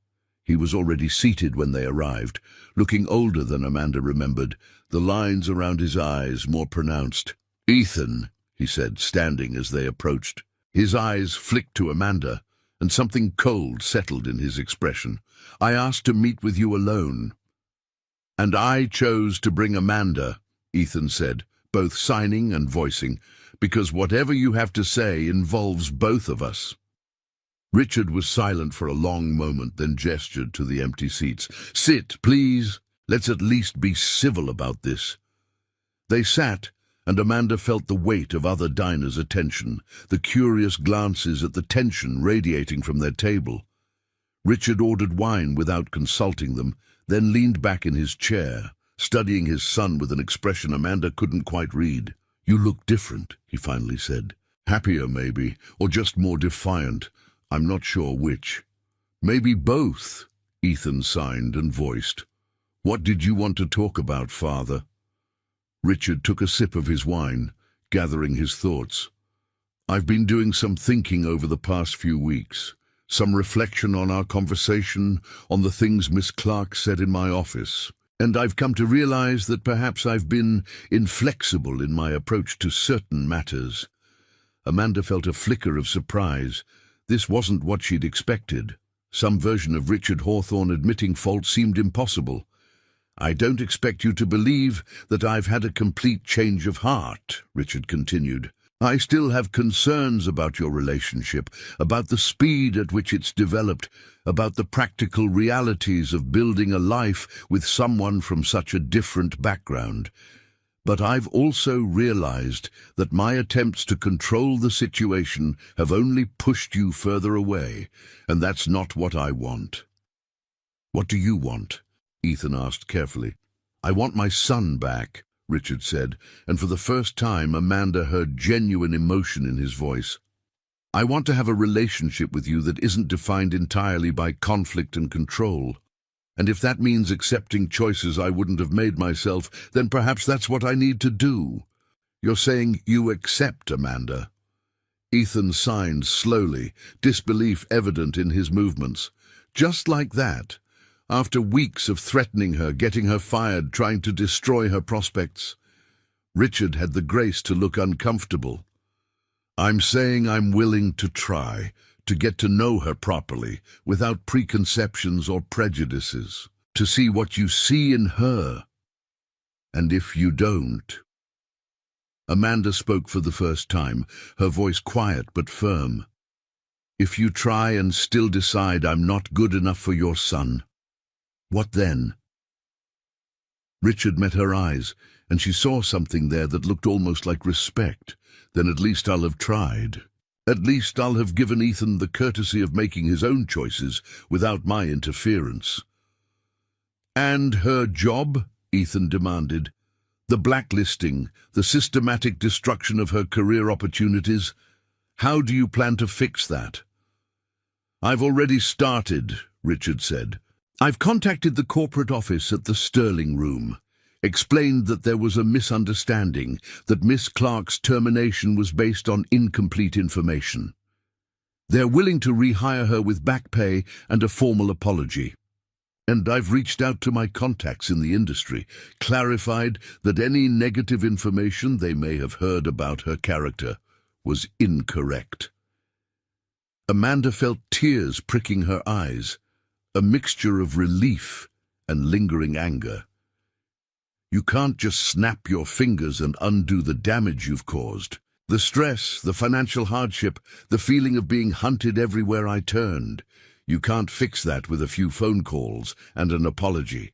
He was already seated when they arrived, looking older than Amanda remembered, the lines around his eyes more pronounced. "Ethan," he said, standing as they approached. His eyes flicked to Amanda, and something cold settled in his expression. "I asked to meet with you alone." "And I chose to bring Amanda," Ethan said, both signing and voicing, "because whatever you have to say involves both of us." Richard was silent for a long moment, then gestured to the empty seats. "Sit, please. Let's at least be civil about this." They sat, and Amanda felt the weight of other diners' attention, the curious glances at the tension radiating from their table. Richard ordered wine without consulting them, then leaned back in his chair, studying his son with an expression Amanda couldn't quite read. "You look different," he finally said. "Happier, maybe, or just more defiant. I'm not sure which." "Maybe both," Ethan signed and voiced. "What did you want to talk about, Father?" Richard took a sip of his wine, gathering his thoughts. "I've been doing some thinking over the past few weeks, some reflection on our conversation, on the things Miss Clark said in my office, and I've come to realize that perhaps I've been inflexible in my approach to certain matters." Amanda felt a flicker of surprise. This wasn't what she'd expected. Some version of Richard Hawthorne admitting fault seemed impossible. "I don't expect you to believe that I've had a complete change of heart," Richard continued. "I still have concerns about your relationship, about the speed at which it's developed, about the practical realities of building a life with someone from such a different background. But I've also realized that my attempts to control the situation have only pushed you further away, and that's not what I want." "What do you want?" Ethan asked carefully. "I want my son back," Richard said, and for the first time Amanda heard genuine emotion in his voice. "I want to have a relationship with you that isn't defined entirely by conflict and control. And if that means accepting choices I wouldn't have made myself, then perhaps that's what I need to do." "You're saying you accept, Amanda?" Ethan signed slowly, disbelief evident in his movements. Just like that, after weeks of threatening her, getting her fired, trying to destroy her prospects, Richard had the grace to look uncomfortable. "I'm saying I'm willing to try, to get to know her properly, without preconceptions or prejudices, to see what you see in her. And if you don't—" Amanda spoke for the first time, her voice quiet but firm. "If you try and still decide I'm not good enough for your son, what then?" Richard met her eyes, and she saw something there that looked almost like respect. "Then at least I'll have tried. At least I'll have given Ethan the courtesy of making his own choices without my interference." "And her job?" Ethan demanded. "The blacklisting, the systematic destruction of her career opportunities. How do you plan to fix that?" "I've already started," Richard said. "I've contacted the corporate office at the Sterling Room, explained that there was a misunderstanding, that Miss Clark's termination was based on incomplete information. They're willing to rehire her with back pay and a formal apology. And I've reached out to my contacts in the industry, clarified that any negative information they may have heard about her character was incorrect." Amanda felt tears pricking her eyes, a mixture of relief and lingering anger. You can't just snap your fingers and undo the damage you've caused. The stress, the financial hardship, the feeling of being hunted everywhere I turned. You can't fix that with a few phone calls and an apology.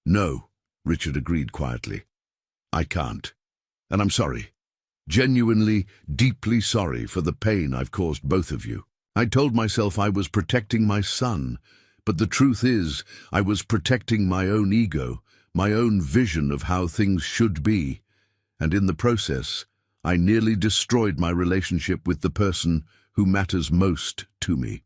No, Richard agreed quietly. I can't. And I'm sorry. Genuinely, deeply sorry for the pain I've caused both of you. I told myself I was protecting my son, but the truth is, I was protecting my own ego, my own vision of how things should be, and in the process, I nearly destroyed my relationship with the person who matters most to me.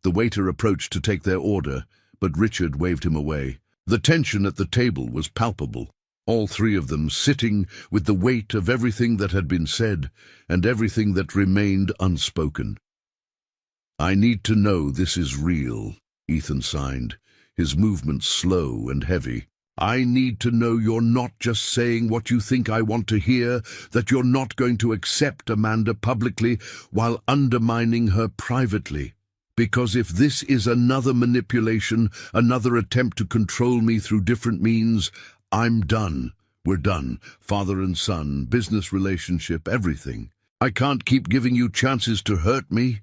The waiter approached to take their order, but Richard waved him away. The tension at the table was palpable. All three of them sitting with the weight of everything that had been said and everything that remained unspoken. I need to know this is real, Ethan signed, his movements slow and heavy. I need to know you're not just saying what you think I want to hear, that you're not going to accept Amanda publicly while undermining her privately. Because if this is another manipulation, another attempt to control me through different means, I'm done. We're done. Father and son, business relationship, everything. I can't keep giving you chances to hurt me.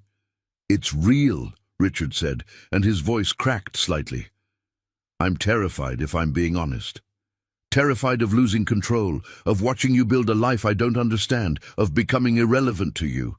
It's real, Richard said, and his voice cracked slightly. I'm terrified, if I'm being honest. Terrified of losing control, of watching you build a life I don't understand, of becoming irrelevant to you.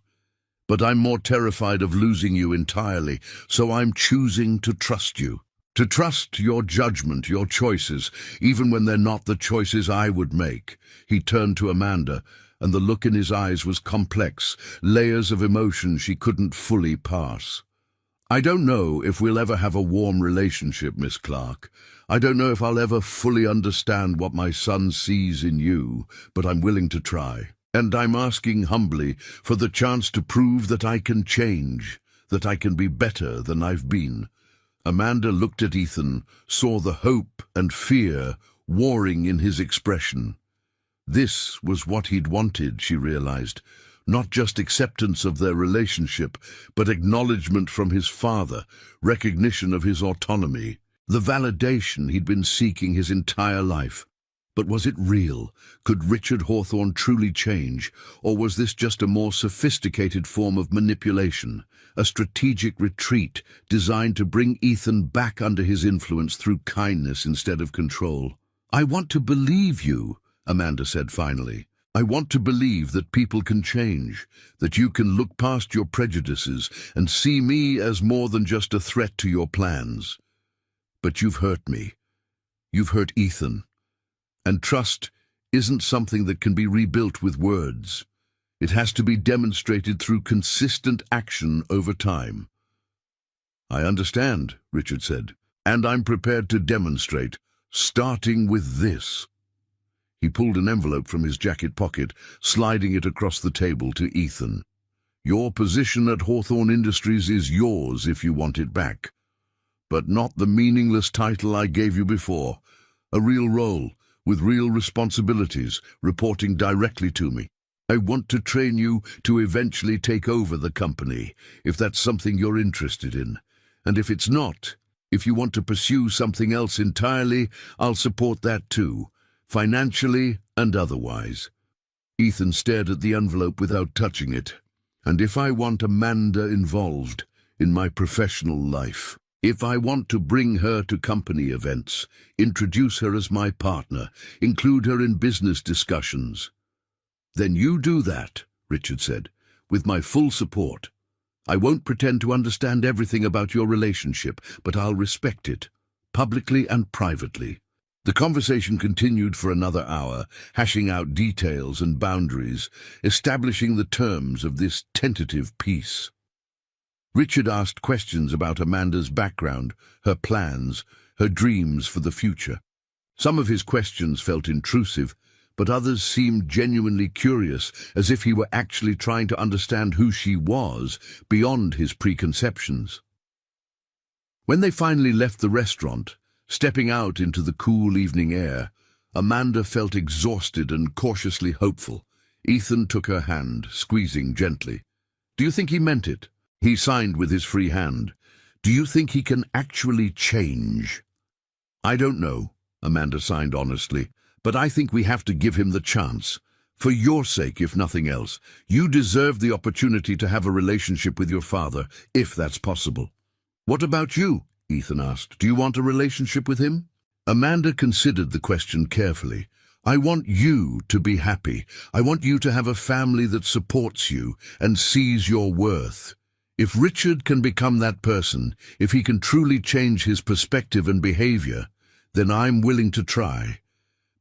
But I'm more terrified of losing you entirely, so I'm choosing to trust you. To trust your judgment, your choices, even when they're not the choices I would make. He turned to Amanda, and the look in his eyes was complex, layers of emotion she couldn't fully pass. I don't know if we'll ever have a warm relationship, Miss Clark. I don't know if I'll ever fully understand what my son sees in you, but I'm willing to try. And I'm asking humbly for the chance to prove that I can change, that I can be better than I've been. Amanda looked at Ethan, saw the hope and fear warring in his expression. This was what he'd wanted, she realized. Not just acceptance of their relationship, but acknowledgement from his father, recognition of his autonomy, the validation he'd been seeking his entire life. But was it real? Could Richard Hawthorne truly change, or was this just a more sophisticated form of manipulation, a strategic retreat designed to bring Ethan back under his influence through kindness instead of control? I want to believe you, Amanda said finally. I want to believe that people can change, that you can look past your prejudices and see me as more than just a threat to your plans. But you've hurt me. You've hurt Ethan. And trust isn't something that can be rebuilt with words. It has to be demonstrated through consistent action over time. I understand, Richard said, and I'm prepared to demonstrate, starting with this. He pulled an envelope from his jacket pocket, sliding it across the table to Ethan. Your position at Hawthorne Industries is yours if you want it back. But not the meaningless title I gave you before. A real role, with real responsibilities, reporting directly to me. I want to train you to eventually take over the company, if that's something you're interested in. And if it's not, if you want to pursue something else entirely, I'll support that too, financially and otherwise. Ethan stared at the envelope without touching it. And if I want Amanda involved in my professional life, if I want to bring her to company events, introduce her as my partner, include her in business discussions, then you do that, Richard said, with my full support. I won't pretend to understand everything about your relationship, but I'll respect it, publicly and privately. The conversation continued for another hour, hashing out details and boundaries, establishing the terms of this tentative peace. Richard asked questions about Amanda's background, her plans, her dreams for the future. Some of his questions felt intrusive, but others seemed genuinely curious, as if he were actually trying to understand who she was beyond his preconceptions. When they finally left the restaurant, stepping out into the cool evening air, Amanda felt exhausted and cautiously hopeful. Ethan took her hand, squeezing gently. Do you think he meant it? He signed with his free hand. Do you think he can actually change? I don't know, Amanda signed honestly, but I think we have to give him the chance. For your sake, if nothing else. You deserve the opportunity to have a relationship with your father, if that's possible. What about you? Ethan asked. Do you want a relationship with him? Amanda considered the question carefully. I want you to be happy. I want you to have a family that supports you and sees your worth. If Richard can become that person, if he can truly change his perspective and behavior, then I'm willing to try.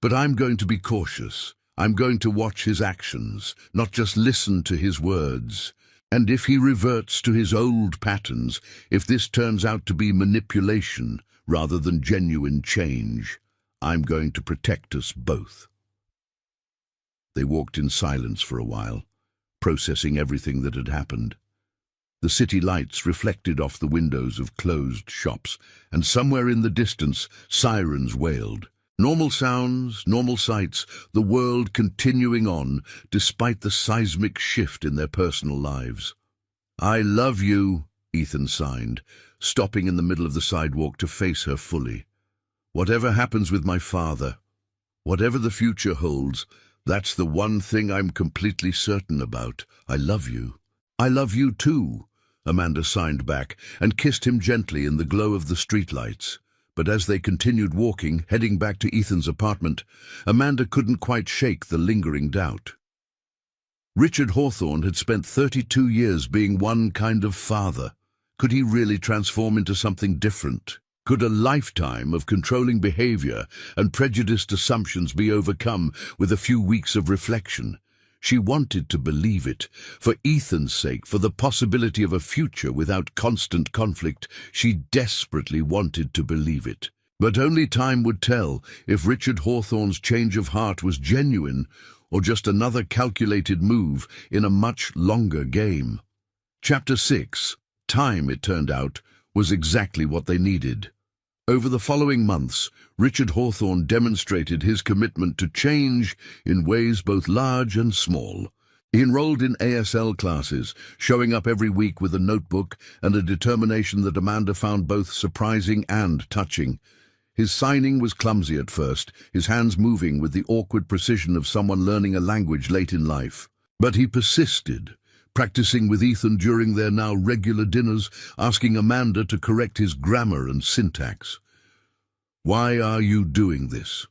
But I'm going to be cautious. I'm going to watch his actions, not just listen to his words. And if he reverts to his old patterns, if this turns out to be manipulation rather than genuine change, I'm going to protect us both. They walked in silence for a while, processing everything that had happened. The city lights reflected off the windows of closed shops, and somewhere in the distance, sirens wailed. Normal sounds, normal sights, the world continuing on, despite the seismic shift in their personal lives. I love you, Ethan signed, stopping in the middle of the sidewalk to face her fully. Whatever happens with my father, whatever the future holds, that's the one thing I'm completely certain about. I love you. I love you too, Amanda signed back and kissed him gently in the glow of the streetlights. But as they continued walking, heading back to Ethan's apartment, Amanda couldn't quite shake the lingering doubt. Richard Hawthorne had spent 32 years being one kind of father. Could he really transform into something different? Could a lifetime of controlling behavior and prejudiced assumptions be overcome with a few weeks of reflection? She wanted to believe it. For Ethan's sake, for the possibility of a future without constant conflict, she desperately wanted to believe it. But only time would tell if Richard Hawthorne's change of heart was genuine or just another calculated move in a much longer game. Chapter 6. Time, it turned out, was exactly what they needed. Over the following months, Richard Hawthorne demonstrated his commitment to change in ways both large and small. He enrolled in ASL classes, showing up every week with a notebook and a determination that Amanda found both surprising and touching. His signing was clumsy at first, his hands moving with the awkward precision of someone learning a language late in life. But he persisted, practicing with Ethan during their now regular dinners, asking Amanda to correct his grammar and syntax. Why are you doing this?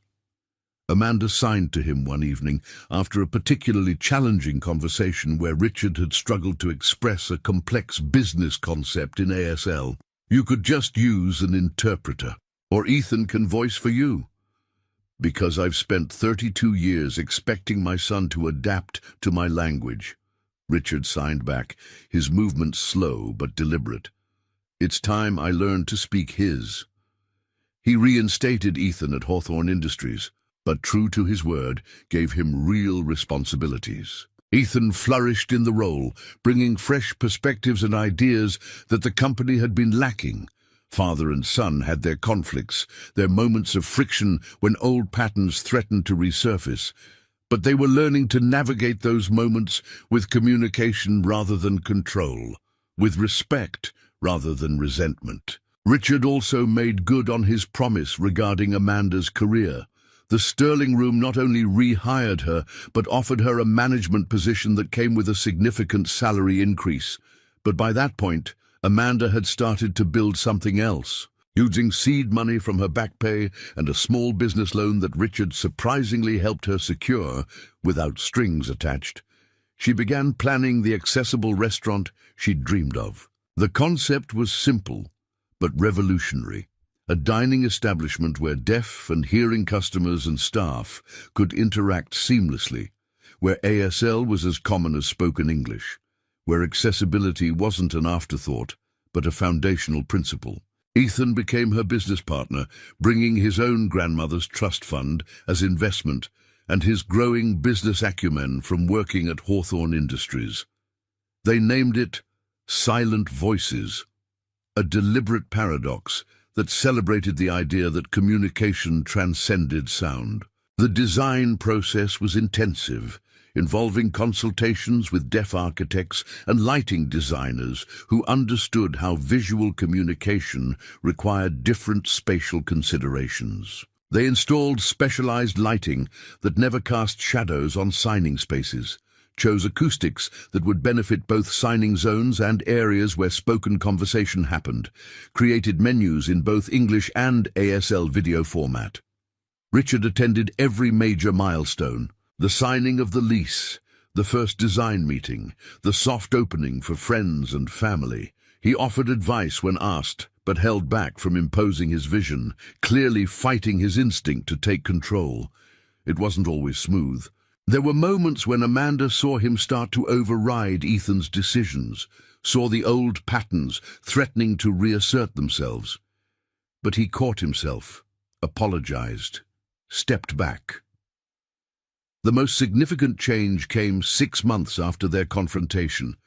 Amanda signed to him one evening after a particularly challenging conversation where Richard had struggled to express a complex business concept in ASL. You could just use an interpreter, or Ethan can voice for you. Because I've spent 32 years expecting my son to adapt to my language. Richard signed back, his movements slow but deliberate. It's time I learned to speak his. He reinstated Ethan at Hawthorne Industries, but true to his word, gave him real responsibilities. Ethan flourished in the role, bringing fresh perspectives and ideas that the company had been lacking. Father and son had their conflicts, their moments of friction when old patterns threatened to resurface. But they were learning to navigate those moments with communication rather than control, with respect rather than resentment. Richard also made good on his promise regarding Amanda's career. The Sterling Room not only rehired her, but offered her a management position that came with a significant salary increase. But by that point, Amanda had started to build something else. Using seed money from her back pay and a small business loan that Richard surprisingly helped her secure, without strings attached, she began planning the accessible restaurant she'd dreamed of. The concept was simple, but revolutionary. A dining establishment where deaf and hearing customers and staff could interact seamlessly, where ASL was as common as spoken English, where accessibility wasn't an afterthought, but a foundational principle. Ethan became her business partner, bringing his own grandmother's trust fund as investment and his growing business acumen from working at Hawthorne Industries. They named it Silent Voices, a deliberate paradox that celebrated the idea that communication transcended sound. The design process was intensive, involving consultations with deaf architects and lighting designers who understood how visual communication required different spatial considerations. They installed specialized lighting that never cast shadows on signing spaces, chose acoustics that would benefit both signing zones and areas where spoken conversation happened, created menus in both English and ASL video format. Richard attended every major milestone: the signing of the lease, the first design meeting, the soft opening for friends and family. He offered advice when asked, but held back from imposing his vision, clearly fighting his instinct to take control. It wasn't always smooth. There were moments when Amanda saw him start to override Ethan's decisions, saw the old patterns threatening to reassert themselves. But he caught himself, apologized, stepped back. The most significant change came 6 months after their confrontation,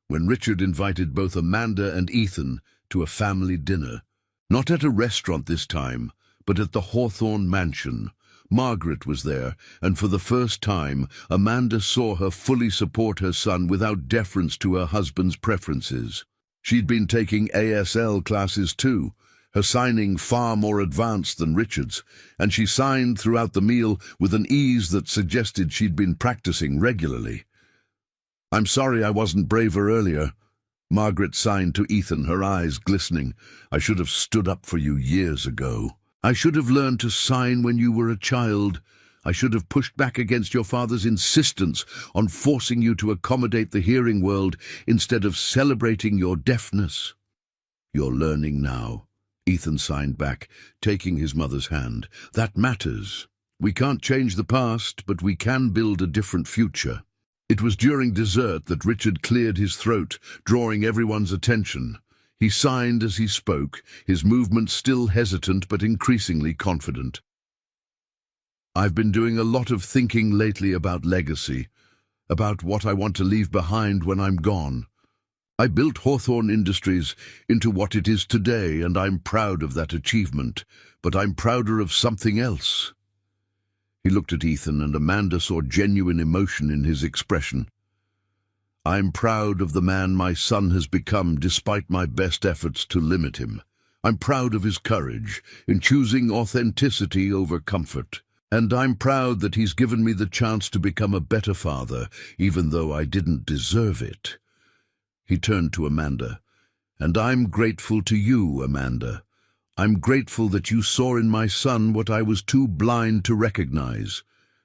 when Richard invited both Amanda and Ethan to a family dinner. Not at a restaurant this time, but at the Hawthorne mansion. Margaret was there, and for the first time, Amanda saw her fully support her son without deference to her husband's preferences. She'd been taking ASL classes too, her signing far more advanced than Richard's, and she signed throughout the meal with an ease that suggested she'd been practicing regularly. "I'm sorry I wasn't braver earlier," Margaret signed to Ethan, her eyes glistening. "I should have stood up for you years ago. I should have learned to sign when you were a child. I should have pushed back against your father's insistence on forcing you to accommodate the hearing world instead of celebrating your deafness." "You're learning now," Ethan signed back, taking his mother's hand. "That matters. We can't change the past, but we can build a different future." It was during dessert that Richard cleared his throat, drawing everyone's attention. He signed as he spoke, his movements still hesitant but increasingly confident. "I've been doing a lot of thinking lately about legacy, about what I want to leave behind when I'm gone. I built Hawthorne Industries into what it is today, and I'm proud of that achievement, but I'm prouder of something else." He looked at Ethan, and Amanda saw genuine emotion in his expression. "I'm proud of the man my son has become despite my best efforts to limit him. I'm proud of his courage in choosing authenticity over comfort. And I'm proud that he's given me the chance to become a better father, even though I didn't deserve it." He turned to Amanda. "And I'm grateful to you, Amanda. I'm grateful that you saw in my son what I was too blind to recognize,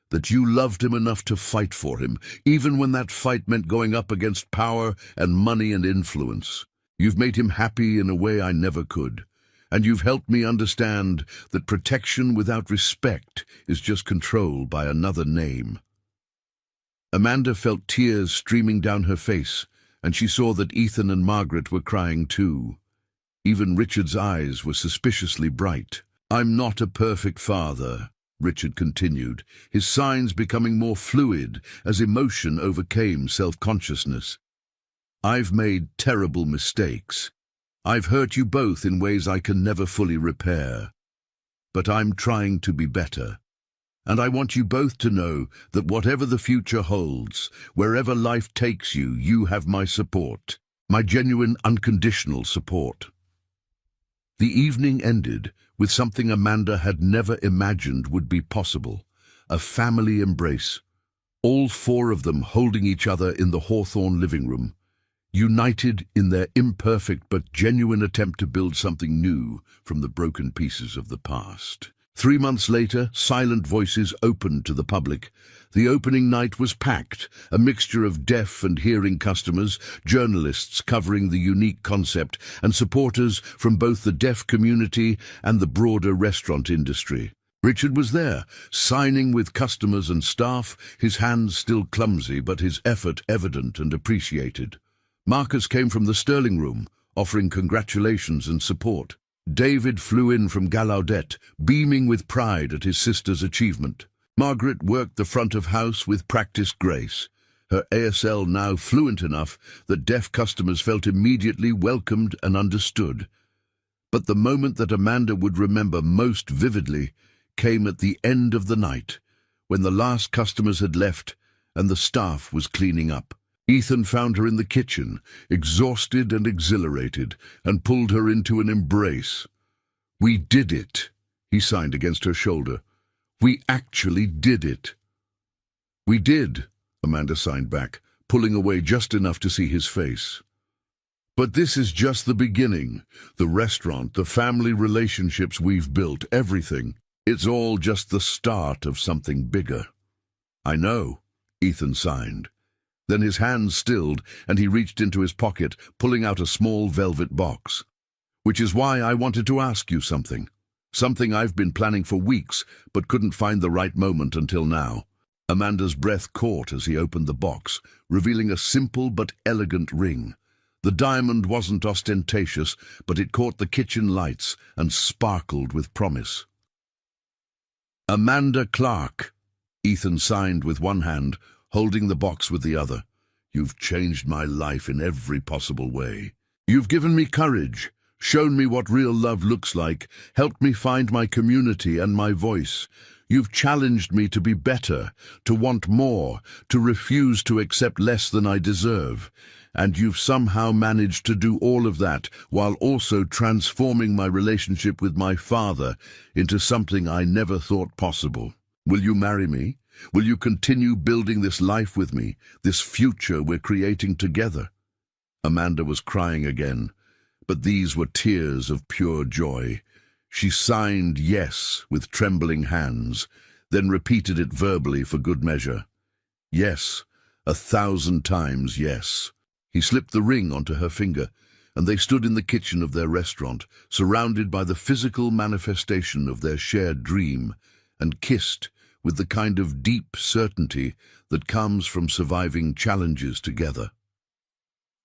that you loved him enough to fight for him, even when that fight meant going up against power and money and influence. You've made him happy in a way I never could, and you've helped me understand that protection without respect is just control by another name." Amanda felt tears streaming down her face, and she saw that Ethan and Margaret were crying too. Even Richard's eyes were suspiciously bright. "I'm not a perfect father," Richard continued, his signs becoming more fluid as emotion overcame self-consciousness. "I've made terrible mistakes. I've hurt you both in ways I can never fully repair. But I'm trying to be better. And I want you both to know that whatever the future holds, wherever life takes you, you have my support, my genuine, unconditional support." The evening ended with something Amanda had never imagined would be possible: a family embrace. All four of them holding each other in the Hawthorne living room, united in their imperfect but genuine attempt to build something new from the broken pieces of the past. 3 months later, Silent Voices opened to the public. The opening night was packed, a mixture of deaf and hearing customers, journalists covering the unique concept, and supporters from both the deaf community and the broader restaurant industry. Richard was there, signing with customers and staff, his hands still clumsy but his effort evident and appreciated. Marcus came from the Sterling Room, offering congratulations and support. David flew in from Gallaudet, beaming with pride at his sister's achievement. Margaret worked the front of house with practiced grace, her ASL now fluent enough that deaf customers felt immediately welcomed and understood. But the moment that Amanda would remember most vividly came at the end of the night, when the last customers had left and the staff was cleaning up. Ethan found her in the kitchen, exhausted and exhilarated, and pulled her into an embrace. "We did it," he signed against her shoulder. "We actually did it." "We did," Amanda signed back, pulling away just enough to see his face. "But this is just the beginning. The restaurant, the family relationships we've built, everything. It's all just the start of something bigger." "I know," Ethan signed. Then his hands stilled, and he reached into his pocket, pulling out a small velvet box. "Which is why I wanted to ask you something. Something I've been planning for weeks, but couldn't find the right moment until now." Amanda's breath caught as he opened the box, revealing a simple but elegant ring. The diamond wasn't ostentatious, but it caught the kitchen lights and sparkled with promise. "Amanda Clark," Ethan signed with one hand, holding the box with the other. "You've changed my life in every possible way. You've given me courage, shown me what real love looks like, helped me find my community and my voice. You've challenged me to be better, to want more, to refuse to accept less than I deserve. And you've somehow managed to do all of that while also transforming my relationship with my father into something I never thought possible. Will you marry me? Will you continue building this life with me, this future we're creating together?" Amanda was crying again, but these were tears of pure joy. She signed yes with trembling hands, then repeated it verbally for good measure. Yes, 1,000 times yes. He slipped the ring onto her finger, and they stood in the kitchen of their restaurant, surrounded by the physical manifestation of their shared dream, and kissed with the kind of deep certainty that comes from surviving challenges together.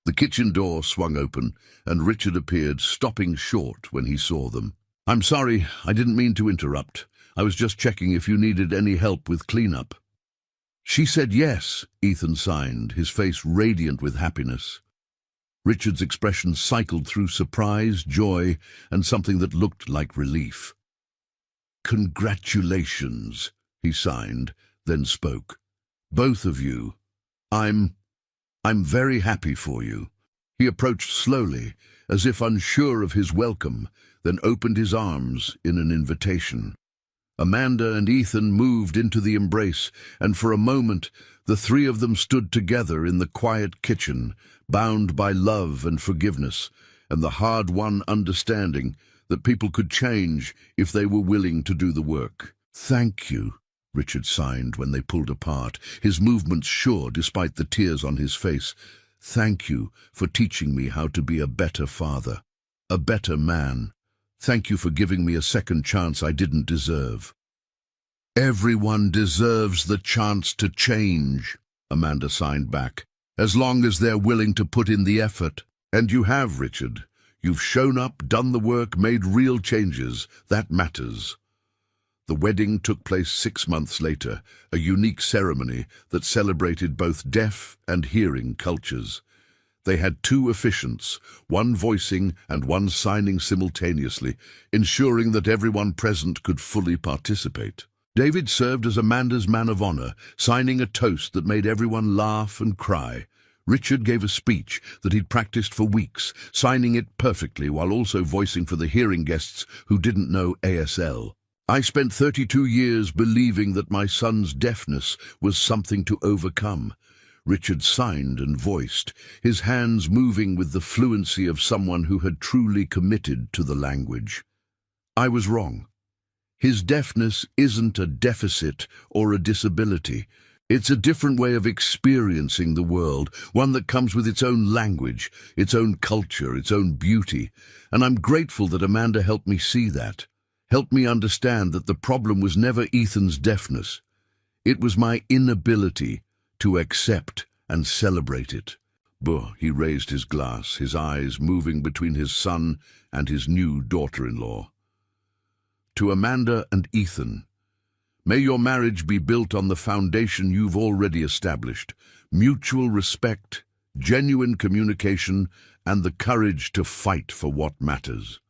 The kitchen door swung open, and Richard appeared, stopping short when he saw them. "I'm sorry, I didn't mean to interrupt. I was just checking if you needed any help with cleanup." "She said yes," Ethan signed, his face radiant with happiness. Richard's expression cycled through surprise, joy, and something that looked like relief. "Congratulations," he signed, then spoke. "Both of you. I'm very happy for you." He approached slowly, as if unsure of his welcome, then opened his arms in an invitation. Amanda and Ethan moved into the embrace, and for a moment the three of them stood together in the quiet kitchen, bound by love and forgiveness, and the hard-won understanding that people could change if they were willing to do the work. "Thank you," Richard signed when they pulled apart, his movements sure despite the tears on his face. "Thank you for teaching me how to be a better father, a better man. Thank you for giving me a second chance I didn't deserve." "Everyone deserves the chance to change," Amanda signed back, "as long as they're willing to put in the effort. And you have, Richard. You've shown up, done the work, made real changes. That matters." The wedding took place 6 months later, a unique ceremony that celebrated both deaf and hearing cultures. They had 2 officiants, one voicing and one signing simultaneously, ensuring that everyone present could fully participate. David served as Amanda's man of honor, signing a toast that made everyone laugh and cry. Richard gave a speech that he'd practiced for weeks, signing it perfectly while also voicing for the hearing guests who didn't know ASL. "I spent 32 years believing that my son's deafness was something to overcome," Richard signed and voiced, his hands moving with the fluency of someone who had truly committed to the language. "I was wrong. His deafness isn't a deficit or a disability. It's a different way of experiencing the world, one that comes with its own language, its own culture, its own beauty. And I'm grateful that Amanda helped me see that, helped me understand that the problem was never Ethan's deafness. It was my inability to accept and celebrate it." He raised his glass, his eyes moving between his son and his new daughter-in-law. "To Amanda and Ethan, may your marriage be built on the foundation you've already established: mutual respect, genuine communication, and the courage to fight for what matters.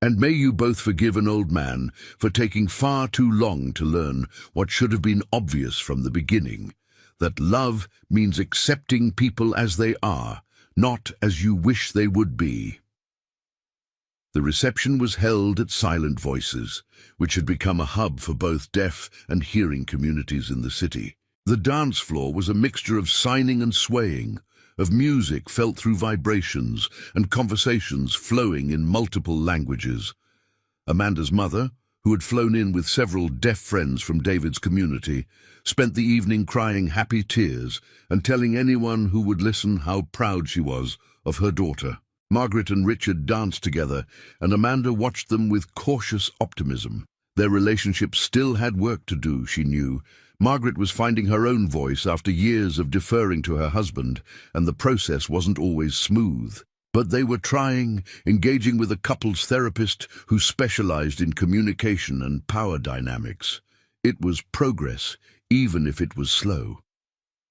And may you both forgive an old man for taking far too long to learn what should have been obvious from the beginning, that love means accepting people as they are, not as you wish they would be. The reception was held at Silent Voices, which had become a hub for both deaf and hearing communities in the city. The dance floor was a mixture of signing and swaying, of music felt through vibrations and conversations flowing in multiple languages. Amanda's mother, who had flown in with several deaf friends from David's community, spent the evening crying happy tears and telling anyone who would listen how proud she was of her daughter. Margaret and Richard danced together, and Amanda watched them with cautious optimism. Their relationship still had work to do, she knew. Margaret was finding her own voice after years of deferring to her husband, and the process wasn't always smooth. But they were trying, engaging with a couples therapist who specialized in communication and power dynamics. It was progress, even if it was slow.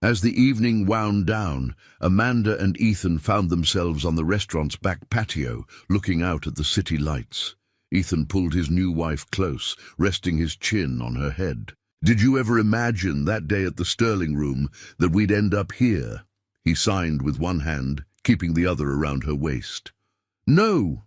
As the evening wound down, Amanda and Ethan found themselves on the restaurant's back patio, looking out at the city lights. Ethan pulled his new wife close, resting his chin on her head. "Did you ever imagine that day at the Sterling Room that we'd end up here?" He signed with one hand, keeping the other around her waist. "No,"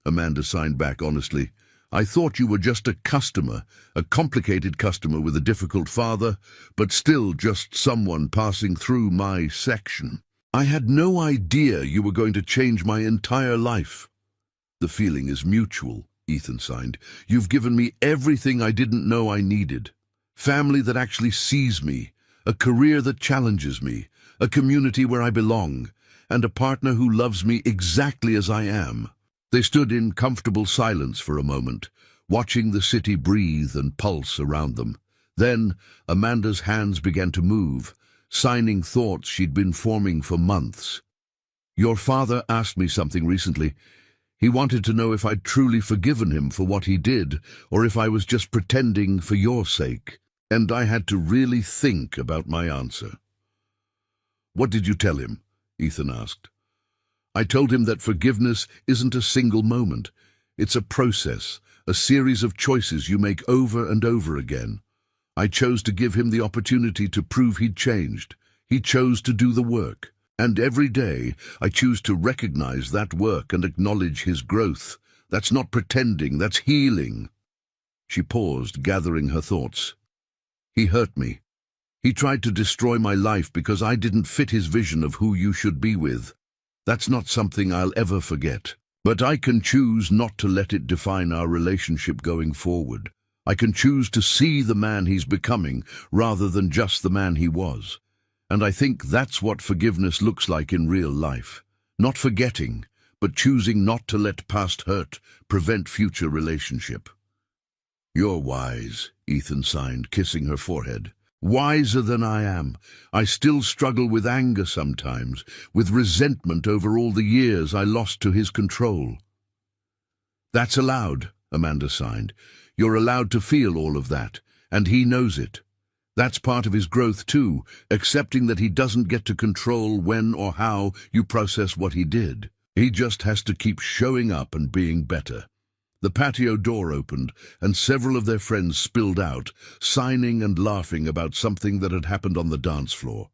Amanda signed back honestly. "I thought you were just a customer, a complicated customer with a difficult father, but still just someone passing through my section. I had no idea you were going to change my entire life." "The feeling is mutual," Ethan signed. "You've given me everything I didn't know I needed. Family that actually sees me, a career that challenges me, a community where I belong, and a partner who loves me exactly as I am." They stood in comfortable silence for a moment, watching the city breathe and pulse around them. Then Amanda's hands began to move, signing thoughts she'd been forming for months. "Your father asked me something recently. He wanted to know if I'd truly forgiven him for what he did, or if I was just pretending for your sake. And I had to really think about my answer." "What did you tell him?" Ethan asked. "I told him that forgiveness isn't a single moment. It's a process, a series of choices you make over and over again. I chose to give him the opportunity to prove he'd changed. He chose to do the work. And every day I choose to recognize that work and acknowledge his growth. That's not pretending, that's healing." She paused, gathering her thoughts. "He hurt me. He tried to destroy my life because I didn't fit his vision of who you should be with. That's not something I'll ever forget. But I can choose not to let it define our relationship going forward. I can choose to see the man he's becoming rather than just the man he was. And I think that's what forgiveness looks like in real life. Not forgetting, but choosing not to let past hurt prevent future relationship." "You're wise," Ethan signed, kissing her forehead. "Wiser than I am. I still struggle with anger sometimes, with resentment over all the years I lost to his control." "That's allowed," Amanda signed. "You're allowed to feel all of that, and he knows it. That's part of his growth too, accepting that he doesn't get to control when or how you process what he did. He just has to keep showing up and being better." The patio door opened, and several of their friends spilled out, signing and laughing about something that had happened on the dance floor.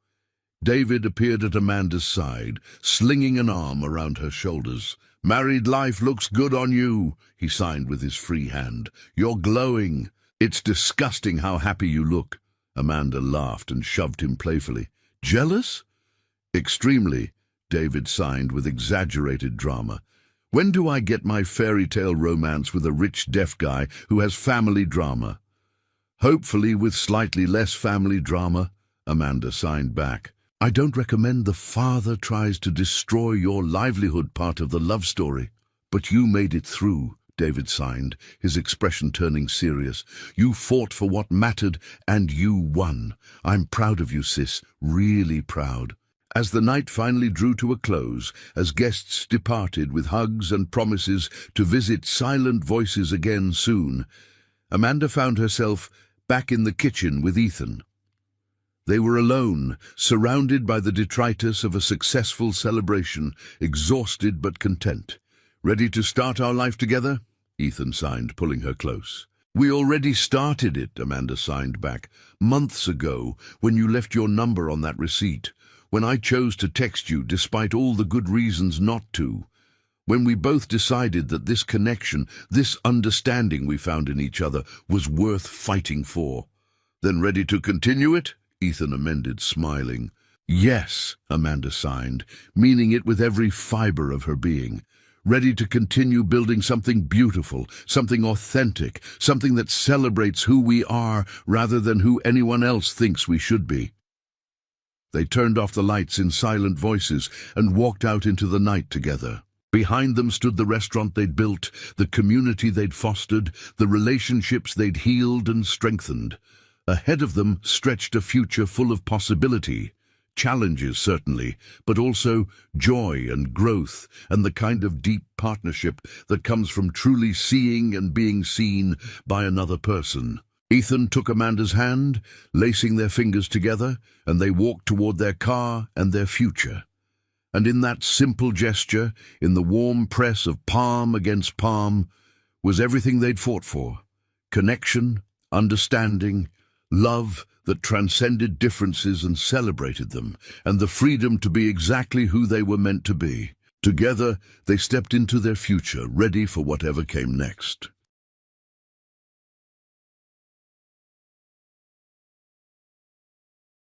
David appeared at Amanda's side, slinging an arm around her shoulders. "Married life looks good on you," he signed with his free hand. "You're glowing. It's disgusting how happy you look." Amanda laughed and shoved him playfully. "Jealous?" "Extremely," David signed with exaggerated drama. "When do I get my fairy tale romance with a rich deaf guy who has family drama?" "Hopefully with slightly less family drama," Amanda signed back. "I don't recommend the father tries to destroy your livelihood part of the love story." "But you made it through," David signed, his expression turning serious. "You fought for what mattered, and you won. I'm proud of you, sis, really proud." As the night finally drew to a close, as guests departed with hugs and promises to visit Silent Voices again soon, Amanda found herself back in the kitchen with Ethan. They were alone, surrounded by the detritus of a successful celebration, exhausted but content. "Ready to start our life together?" Ethan signed, pulling her close. We already started it, Amanda signed back. Months ago, when you left your number on that receipt. When I chose to text you despite all the good reasons not to. When we both decided that this connection, this understanding we found in each other, was worth fighting for. Then ready to continue it? Ethan amended, smiling. Yes, Amanda signed, meaning it with every fiber of her being. Ready to continue building something beautiful, something authentic, something that celebrates who we are rather than who anyone else thinks we should be. They turned off the lights in silent voices and walked out into the night together. Behind them stood the restaurant they'd built, the community they'd fostered, the relationships they'd healed and strengthened. Ahead of them stretched a future full of possibility. Challenges, certainly, but also joy and growth and the kind of deep partnership that comes from truly seeing and being seen by another person. Ethan took Amanda's hand, lacing their fingers together, and they walked toward their car and their future. And in that simple gesture, in the warm press of palm against palm, was everything they'd fought for. Connection, understanding, love that transcended differences and celebrated them, and the freedom to be exactly who they were meant to be. Together, they stepped into their future, ready for whatever came next.